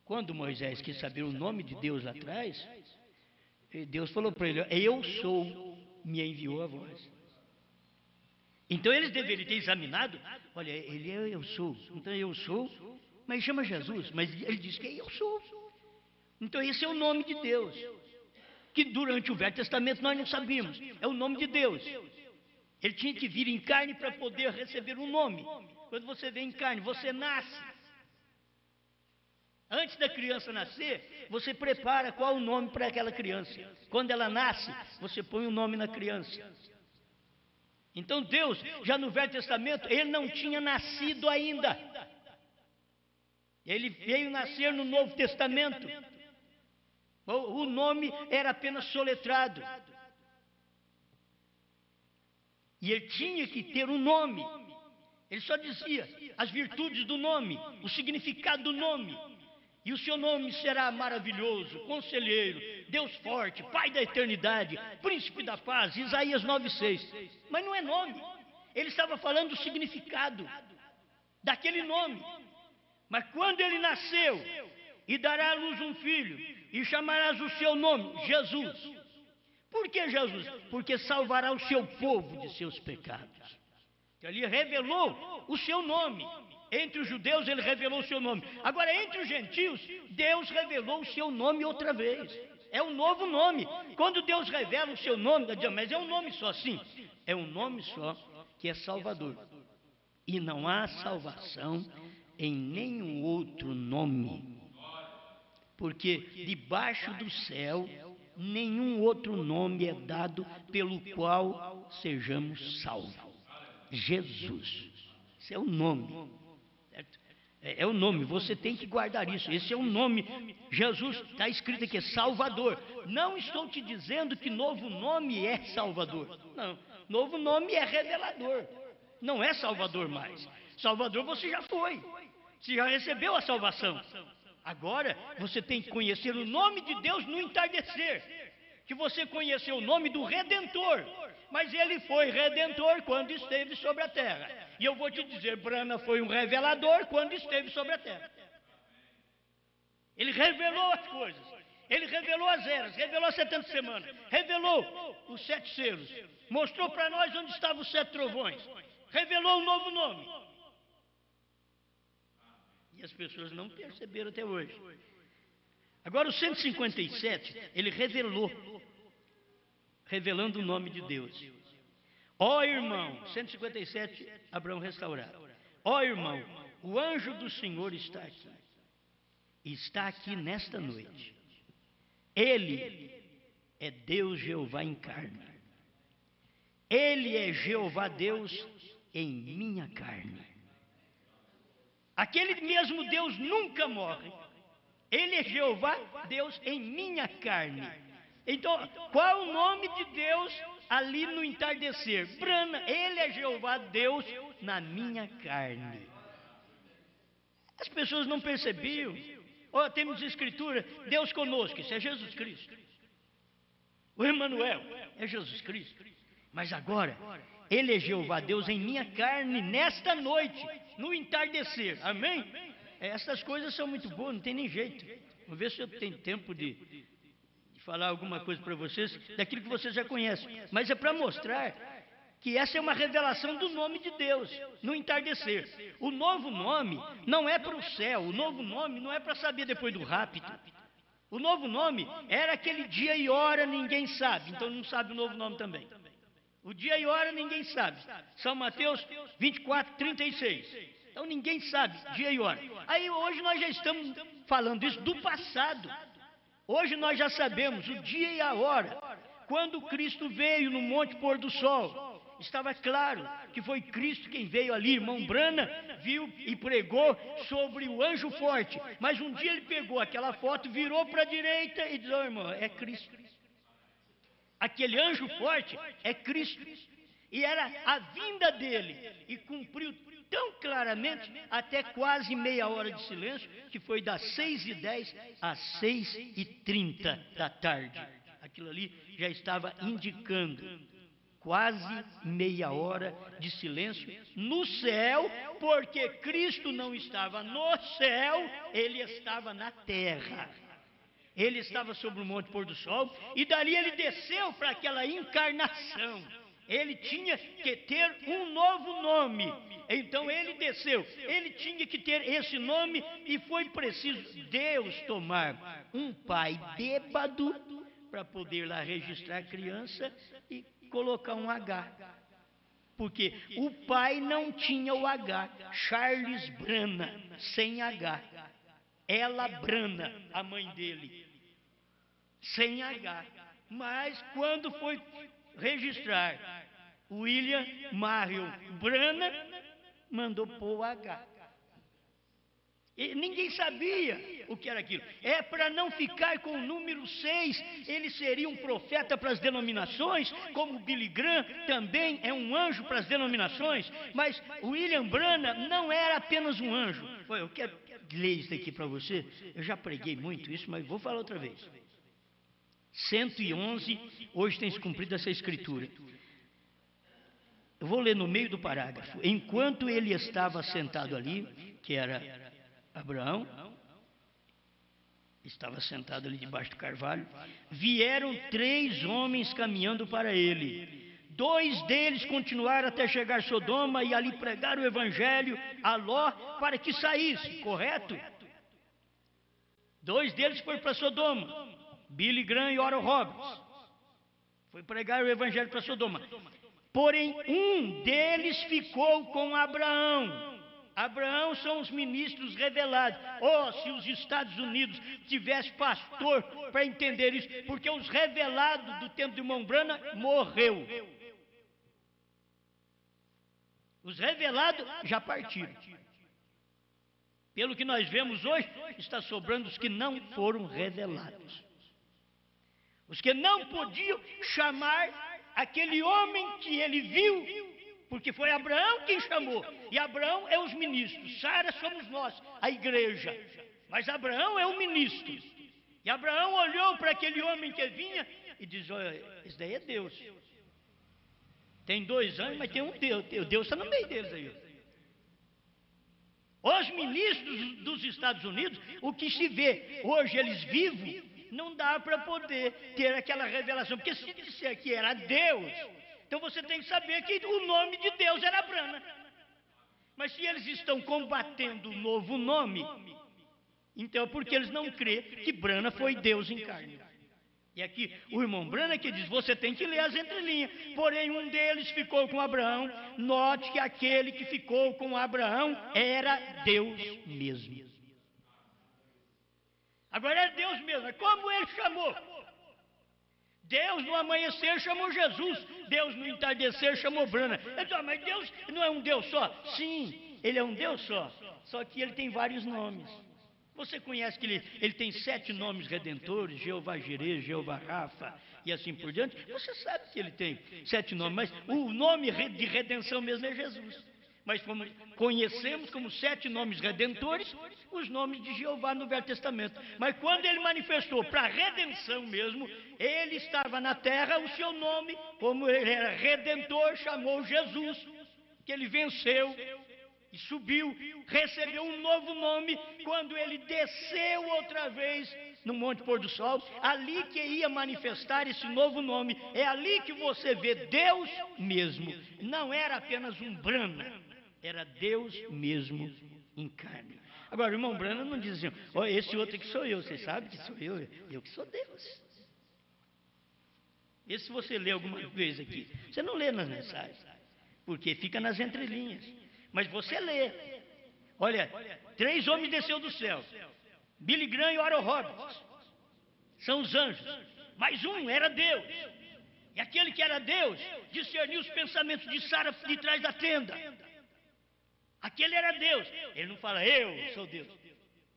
Quando Moisés quis saber o nome de Deus lá atrás, Deus falou para ele, eu sou, me enviou a voz. Então eles deveriam ter examinado, olha, ele é eu sou, então eu sou, mas chama Jesus, mas ele diz que é eu sou. Então esse é o nome de Deus, que durante o Velho Testamento nós não sabíamos, é o nome de Deus. Ele tinha que vir em carne para poder receber um nome. Quando você vem em carne, você nasce. Antes da criança nascer, você prepara qual o nome para aquela criança. Quando ela nasce, você põe o nome na criança. Então Deus, já no Velho Testamento, ele não tinha nascido ainda. Ele veio nascer no Novo Testamento. O nome era apenas soletrado. E ele tinha que ter um nome. Ele só dizia as virtudes do nome, o significado do nome. E o seu nome será maravilhoso, conselheiro, Deus forte, Pai da eternidade, Príncipe da paz, Isaías 9,6. Mas não é nome. Ele estava falando do significado daquele nome. Mas quando ele nasceu, e dará à luz um filho, e chamarás o seu nome, Jesus. Por que Jesus? Porque salvará o seu povo de seus pecados. Ele revelou o seu nome. Entre os judeus ele revelou o seu nome. Agora entre os gentios, Deus revelou o seu nome outra vez. É um novo nome. Quando Deus revela o seu nome, mas é um nome só, sim. É um nome só que é Salvador. E não há salvação em nenhum outro nome. Porque debaixo do céu, nenhum outro nome é dado pelo qual sejamos salvos. Jesus. Esse é o nome. É o nome, você tem que guardar isso. Esse é o nome. Jesus, está escrito aqui, Salvador. Não estou te dizendo que novo nome é Salvador. Não, novo nome é revelador. Não é Salvador mais. Salvador você já foi. Você já recebeu a salvação. Agora você tem que conhecer o nome de Deus no entardecer. que você conheceu o nome do Redentor, mas ele foi Redentor quando esteve sobre a terra. E eu vou te dizer, Brana foi um revelador quando esteve sobre a terra. Ele revelou as coisas, ele revelou as eras, revelou as 70 semanas, revelou os 7 selos, mostrou para nós onde estavam os 7 trovões, revelou um novo nome. E as pessoas não perceberam até hoje. Agora o 157, ele revelando o nome de Deus. Ó irmão, 157, Abraão restaurado. Ó irmão, o anjo do Senhor está aqui. Está aqui nesta noite. Ele é Deus Jeová em carne. Ele é Jeová Deus em minha carne. Aquele mesmo Deus nunca morre. Ele é Jeová Deus em minha carne. Então, qual o nome de Deus ali no entardecer? Brana, ele é Jeová Deus na minha carne. As pessoas não percebiam. Temos escritura, Deus conosco, isso é Jesus Cristo. O Emmanuel é Jesus Cristo. Mas agora, ele é Jeová Deus em minha carne nesta noite, no entardecer. Amém? Essas coisas são muito boas, não tem nem jeito. Vou ver se eu tenho tempo de falar alguma coisa para vocês, daquilo que vocês já conhecem. Mas é para mostrar que essa é uma revelação do nome de Deus, no entardecer. O novo nome não é para o céu, o novo nome não é para saber depois do rapto. O novo nome era aquele dia e hora, ninguém sabe, então não sabe o novo nome também. O dia e hora ninguém sabe. São Mateus 24, 36. Então ninguém sabe dia e hora. Aí hoje nós já estamos falando isso do passado. Hoje nós já sabemos o dia e a hora. Quando Cristo veio no Monte Pôr do Sol, estava claro que foi Cristo quem veio ali. Irmão Brana viu e pregou sobre o anjo forte. Mas um dia ele pegou aquela foto, virou para a direita e disse: irmão, é Cristo. Aquele anjo forte é Cristo. E era a vinda dele. E cumpriu tão claramente, até quase meia hora de silêncio, que foi das 6h10 às 6h30 da tarde. Aquilo ali já estava indicando quase meia hora de silêncio no céu, porque Cristo não estava no céu, ele estava na terra. Ele estava sobre o Monte Pôr do Sol, e dali ele desceu para aquela encarnação. Ele tinha que ter um novo nome. Então ele desceu. Ele tinha que ter esse nome, e foi preciso Deus tomar um pai bêbado para poder lá registrar a criança e colocar um H. Porque o pai não tinha o H. Charles Brana, sem H. Ela Brana, a mãe dele, sem H. Mas quando foi registrar William Marion Brana, mandou pôr o H. E ninguém sabia o que era aquilo. É para não ficar com o número 6. Ele seria um profeta para as denominações, como Billy Graham também é um anjo para as denominações. Mas William Brana não era apenas um anjo. Eu quero ler isso aqui para você. Eu já preguei muito isso, mas vou falar outra vez. 111, hoje tem se cumprido essa escritura. Eu vou ler no meio do parágrafo. Enquanto ele estava sentado ali, que era Abraão, estava sentado ali debaixo do carvalho, vieram 3 homens caminhando para ele. 2 deles continuaram até chegar a Sodoma e ali pregaram o evangelho a Ló para que saísse, correto? 2 deles foram para Sodoma, Billy Graham e Oral Roberts. Foi pregar o evangelho para Sodoma. Porém, um deles ficou com Abraão. Abraão são os ministros revelados. Se os Estados Unidos tivessem pastor para entender isso, porque os revelados do tempo de irmão Brana morreu. Os revelados já partiram. Pelo que nós vemos hoje, está sobrando os que não foram revelados. Os que não podiam chamar aquele homem que ele viu, porque foi Abraão quem chamou. E Abraão é os ministros. Sara somos nós, a igreja. Mas Abraão é o ministro. E Abraão olhou para aquele homem que vinha e diz, olha, esse daí é Deus. Tem 2 anjos, mas tem um Deus. Deus está no meio deles aí. Os ministros dos Estados Unidos, o que se vê hoje eles vivos, não dá para poder ter aquela revelação. Porque se disser que era Deus, então você tem que saber que o nome de Deus era Brana. Mas se eles estão combatendo o novo nome, então é porque eles não crêem que Brana foi Deus em carne. E aqui o irmão Brana que diz, você tem que ler as entrelinhas. Porém, um deles ficou com Abraão. Note que aquele que ficou com Abraão era Deus mesmo. Agora é Deus mesmo. Como ele chamou? Deus no amanhecer chamou Jesus. Deus no entardecer chamou Brana. Então, mas Deus não é um Deus só? Sim, ele é um Deus só. Só que ele tem vários nomes. Você conhece que ele tem 7 nomes redentores, Jeová Jireh, Jeová Rafa e assim por diante? Você sabe que ele tem 7 nomes, mas o nome de redenção mesmo é Jesus. Mas como conhecemos como 7 nomes redentores, os nomes de Jeová no Velho Testamento. Mas quando ele manifestou para a redenção mesmo, ele estava na terra, o seu nome, como ele era redentor, chamou Jesus, que ele venceu. E subiu, recebeu um novo nome quando ele desceu outra vez no Monte Pôr do Sol, ali que ia manifestar esse novo nome. É ali que você vê Deus mesmo. Não era apenas um Brana, era Deus mesmo em carne. Agora, o irmão Brana não diz assim, oh, esse outro aqui sou eu, vocês sabem que sou eu que sou Deus. Esse se você lê alguma vez aqui, você não lê nas mensagens, porque fica nas entrelinhas. Mas você lê. Olha, 3 homens desceu do céu. Billy Graham e Oral Roberts. São os anjos. Mas um era Deus. E aquele que era Deus discerniu os pensamentos de Sara de trás da tenda. Aquele era Deus. Ele não fala, eu sou Deus.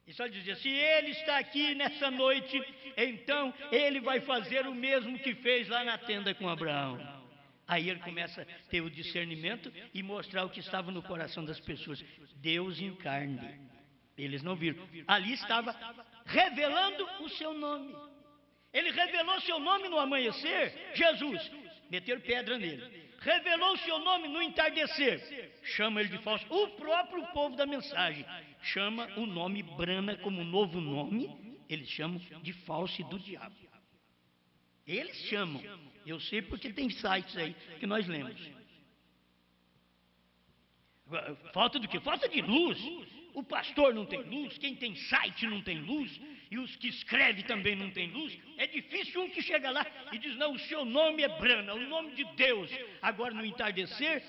Ele só dizia, se ele está aqui nessa noite, então ele vai fazer o mesmo que fez lá na tenda com Abraão. Aí ele começa a ter o discernimento e mostrar o que estava no coração das pessoas. Deus em carne. Eles não viram. Ali estava revelando o seu nome. Ele revelou seu nome no amanhecer, Jesus. Meteram pedra nele. Revelou seu nome no entardecer. Chama ele de falso. O próprio povo da mensagem chama o nome Brana como novo nome. Eles chamam de falso e do diabo. Eles chamam. Eu sei porque tem sites aí que nós lemos. Falta do quê? Falta de luz. O pastor não tem luz, quem tem site não tem luz, e os que escrevem também não tem luz. É difícil um que chega lá e diz, não, o seu nome é Brana, o nome de Deus. Agora no entardecer,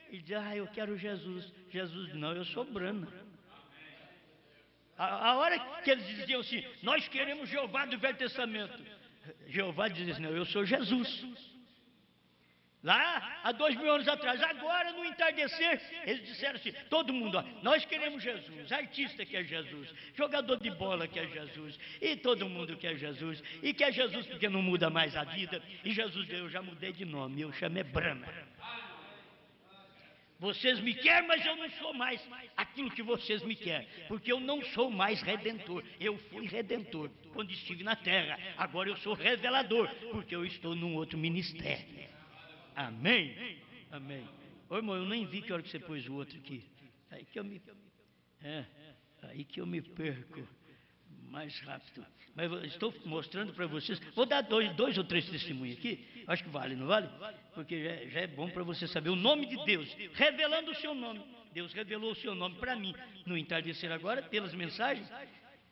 ele diz, eu quero Jesus. Jesus, não, eu sou Brana. A hora que eles diziam assim, nós queremos Jeová do Velho Testamento. Jeová diz assim, não, eu sou Jesus. Lá, há 2000 anos atrás, agora no entardecer, eles disseram assim, todo mundo, nós queremos Jesus, artista quer Jesus, jogador de bola quer Jesus, e todo mundo quer Jesus, e quer Jesus porque não muda mais a vida, e Jesus, eu já mudei de nome, eu chamo Brana. Vocês me querem, mas eu não sou mais aquilo que vocês me querem, porque eu não sou mais redentor. Eu fui redentor quando estive na terra, agora eu sou revelador, porque eu estou num outro ministério. Amém? Amém. Ô irmão, eu nem vi que hora que você pôs o outro aqui. Aí que eu me perco mais rápido. Mas eu estou mostrando para vocês. Vou dar dois ou 3 testemunhos aqui. Acho que vale, não vale? Porque já é bom para você saber o nome de Deus, revelando o seu nome. Deus revelou o seu nome para mim no entardecer agora, pelas mensagens,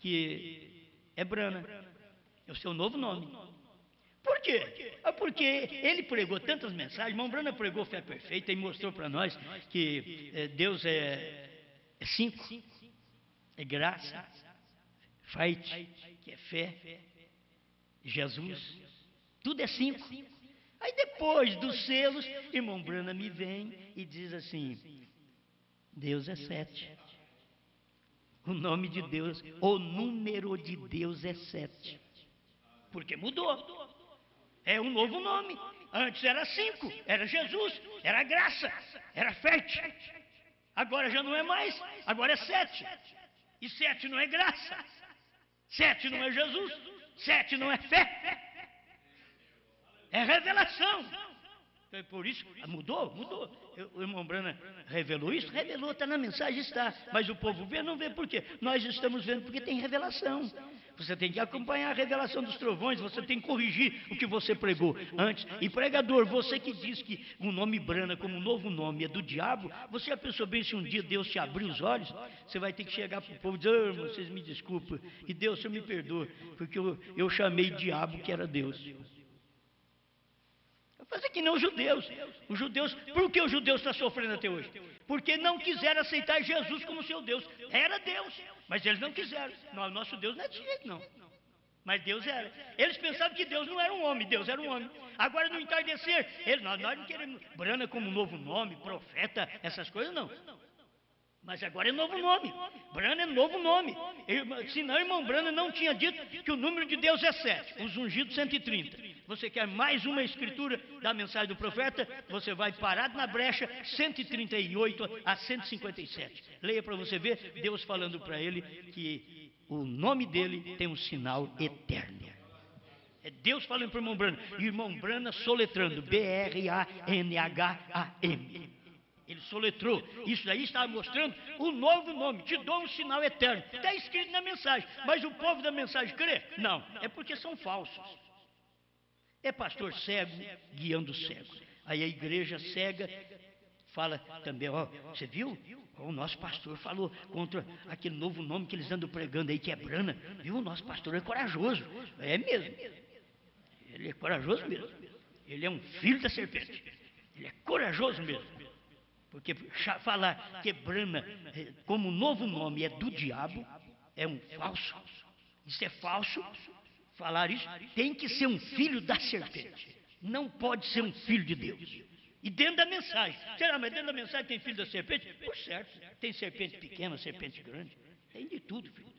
que é Brana. É o seu novo nome. Por quê? Porque ele pregou tantas mensagens. Irmão Brana pregou fé perfeita e mostrou para nós que Deus é 5, é graça, fight, que é fé, Jesus, tudo é 5. Aí depois dos selos, irmão Brana me vem e diz assim, Deus é 7. O nome de Deus, o número de Deus é 7. Porque mudou. É um novo nome. Antes era 5, era Jesus, era graça, era fé. Agora já não é mais, agora é 7. E 7 não é graça, 7 não é Jesus, 7 não é fé. É revelação. Então é por isso, mudou. O irmão Brana revelou isso? Revelou, está na mensagem, está. Mas o povo vê, não vê por quê? Nós estamos vendo porque tem revelação. Você tem que acompanhar a revelação dos trovões, você tem que corrigir o que você pregou antes. E pregador, você que diz que o nome Brana como um novo nome é do diabo, você já pensou bem se um dia Deus te abrir os olhos? Você vai ter que chegar para o povo e dizer, irmão, vocês me desculpem, e Deus, o Senhor me perdoa, porque eu chamei diabo que era Deus. Fazer que não os judeus. Os judeus, por que os judeus estão sofrendo até hoje? Porque não quiseram aceitar Jesus como seu Deus. Era Deus, mas eles não quiseram. Não, nosso Deus não é desse jeito, não. Mas Deus era. Eles pensavam que Deus não era um homem, Deus era um homem. Agora, no entardecer, nós não queremos Brana como novo nome, profeta, essas coisas, não. Mas agora é novo nome. Brana é novo nome. Senão, irmão Brana não tinha dito que o número de Deus é 7, os ungidos 130. Você quer mais uma escritura da mensagem do profeta? Você vai parado na brecha 138 a 157. Leia para você ver Deus falando para ele que o nome dele tem um sinal eterno. É Deus falando para o irmão Brana. E o irmão Brana soletrando B-R-A-N-H-A-M. Ele soletrou. Isso daí estava mostrando o novo nome. Te dou um sinal eterno. Está escrito na mensagem. Mas o povo da mensagem crê? Não. É porque são falsos. É pastor cego guiando cego. Aí a igreja cega fala também, ó, você viu? O nosso pastor falou contra aquele novo nome que eles andam pregando aí, que é Brana. Viu? O nosso pastor é corajoso. É mesmo. Ele é corajoso mesmo. Ele é um filho da serpente. Ele é corajoso mesmo. Porque falar que Brana como novo nome é do diabo é um falso. Isso é falso. Falar isso tem que ser um filho da serpente. Não pode ser um filho de Deus. E dentro da mensagem. Será, mas dentro da mensagem tem filho da serpente? Por certo. Tem serpente pequena, serpente grande. Tem de tudo, filho.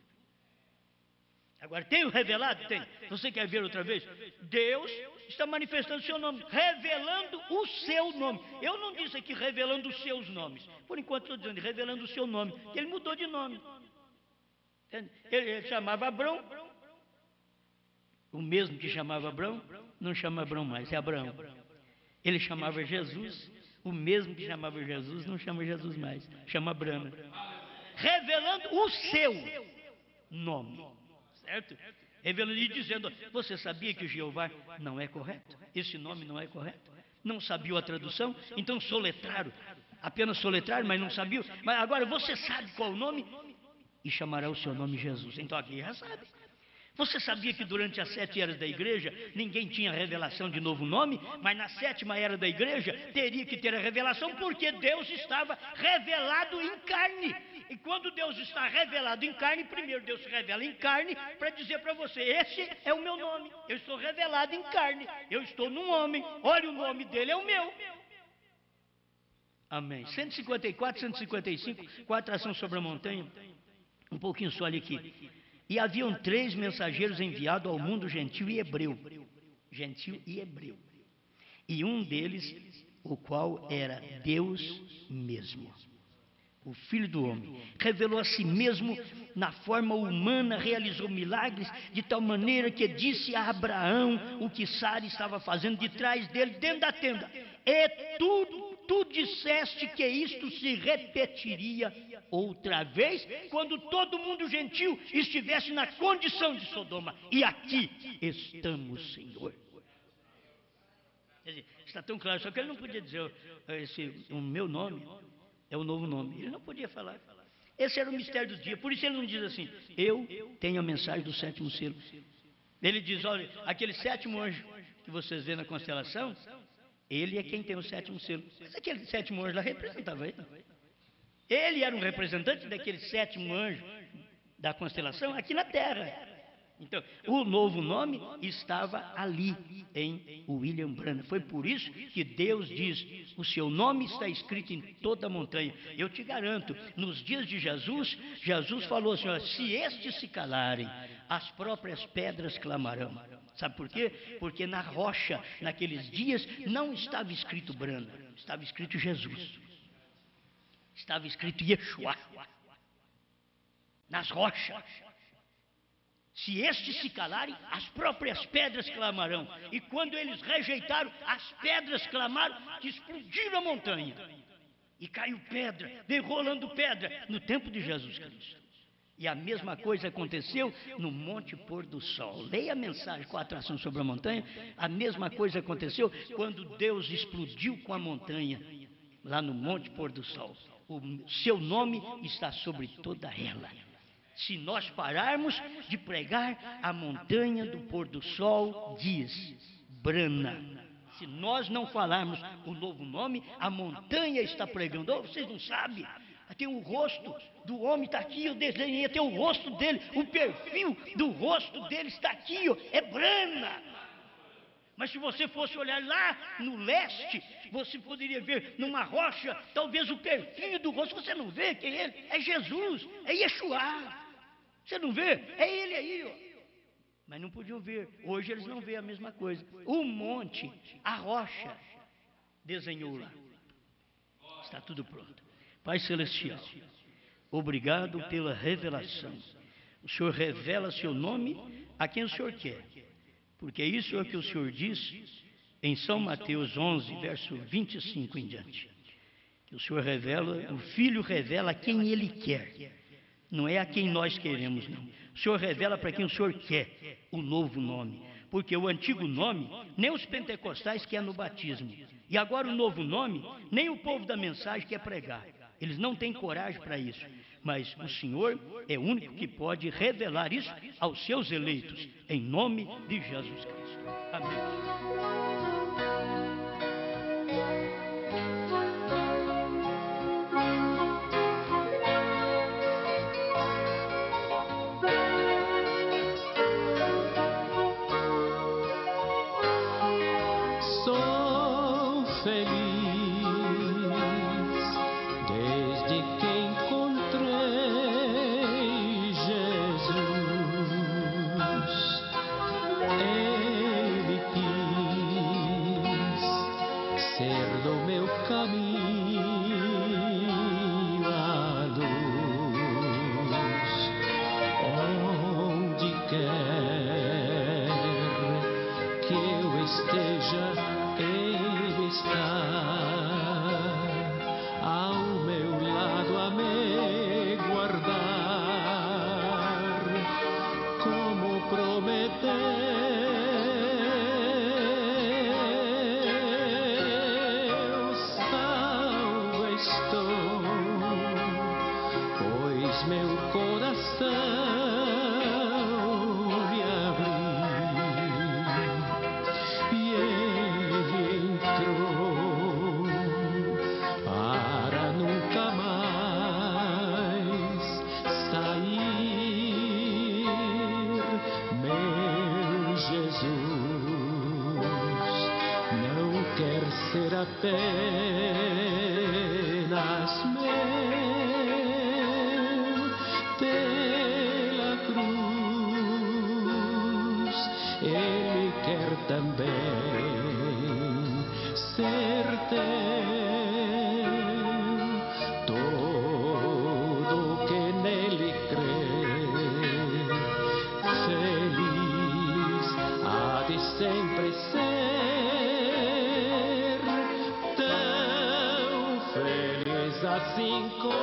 Agora, tem o revelado? Tem. Você quer ver outra vez? Deus está manifestando o seu nome, revelando o seu nome. Eu não disse aqui revelando os seus nomes. Por enquanto estou dizendo revelando o seu nome. Ele mudou de nome. Ele chamava Abrão. O mesmo que chamava Abrão, não chama Abrão mais, é Abraão. Ele chamava Jesus, o mesmo que chamava Jesus, não chama Jesus mais, chama Brana. Revelando o seu nome, certo? Revelando e dizendo, você sabia que o Jeová não é correto? Esse nome não é correto? Não sabia a tradução? Então soletraram, apenas soletraram, mas não sabiam. Mas agora você sabe qual o nome? E chamará o seu nome Jesus. Então aqui já sabe. Você sabia que durante as 7 eras da igreja ninguém tinha revelação de novo nome, mas na 7ª era da igreja teria que ter a revelação porque Deus estava revelado em carne. E quando Deus está revelado em carne, primeiro Deus se revela em carne para dizer para você, esse é o meu nome, eu estou revelado em carne, eu estou num homem, olha o nome dele é o meu. Amém. 154, 155, com a atração sobre a montanha, um pouquinho só ali aqui. E haviam 3 mensageiros enviados ao mundo gentil e hebreu. Gentil e hebreu. E um deles, o qual era Deus mesmo. O Filho do Homem. Revelou a si mesmo na forma humana, realizou milagres, de tal maneira que disse a Abraão o que Sara estava fazendo de trás dele, dentro da tenda. E tu disseste que isto se repetiria outra vez, quando todo mundo gentil estivesse na condição de Sodoma. E aqui estamos, Senhor. Quer dizer, está tão claro, só que ele não podia dizer o meu nome é o novo nome. Ele não podia falar. Esse era o mistério do dia. Por isso ele não diz assim, eu tenho a mensagem do 7º selo. Ele diz, olha, aquele 7º anjo que vocês vêem na constelação, ele é quem tem o 7º selo. Mas aquele 7º anjo lá representava ele. Ele era um representante daquele 7º anjo da constelação aqui na Terra. Então, o novo nome estava ali em William Branham. Foi por isso que Deus diz, o seu nome está escrito em toda a montanha. Eu te garanto, nos dias de Jesus, Jesus falou assim, ó, se estes se calarem, as próprias pedras clamarão. Sabe por quê? Porque na rocha, naqueles dias, não estava escrito Branham, estava escrito Jesus. Estava escrito Yeshua. Nas rochas. Se estes se calarem, as próprias pedras clamarão. E quando eles rejeitaram, as pedras clamaram, que explodiram a montanha. E caiu pedra, veio rolando pedra, no tempo de Jesus Cristo. E a mesma coisa aconteceu no Monte Pôr do Sol. Leia a mensagem com a atração sobre a montanha. A mesma coisa aconteceu quando Deus explodiu com a montanha, lá no Monte Pôr do Sol. O seu nome está sobre toda ela. Se nós pararmos de pregar, a montanha do pôr do sol diz, brana. Se nós não falarmos o novo nome, a montanha está pregando. Oh, vocês não sabem, tem o rosto do homem, está aqui, eu desenhei, tem o rosto dele, o perfil do rosto dele está aqui, ó, é brana. Mas se você fosse olhar lá no leste, você poderia ver numa rocha, talvez o perfil do rosto, você não vê quem é ele? É Jesus, é Yeshua. Você não vê? É ele aí, ó. Mas não podiam ver. Hoje eles não veem a mesma coisa. O monte, a rocha, desenhou lá. Está tudo pronto. Pai Celestial, obrigado pela revelação. O Senhor revela seu nome a quem o Senhor quer. Porque isso é o que o Senhor diz em São Mateus 11, verso 25 em diante. Que o Senhor revela, o Filho revela a quem Ele quer. Não é a quem nós queremos, não. O Senhor revela para quem o Senhor quer o novo nome. Porque o antigo nome, nem os pentecostais querem no batismo. E agora o novo nome, nem o povo da mensagem quer pregar. Eles não têm coragem para isso. Mas o Senhor é o único que pode revelar isso aos seus eleitos. Em nome de Jesus Cristo. Amém. Apenas meu pela cruz, Ele quer também ser teu. Todo que nele crê, feliz há de sempre ser. Assim como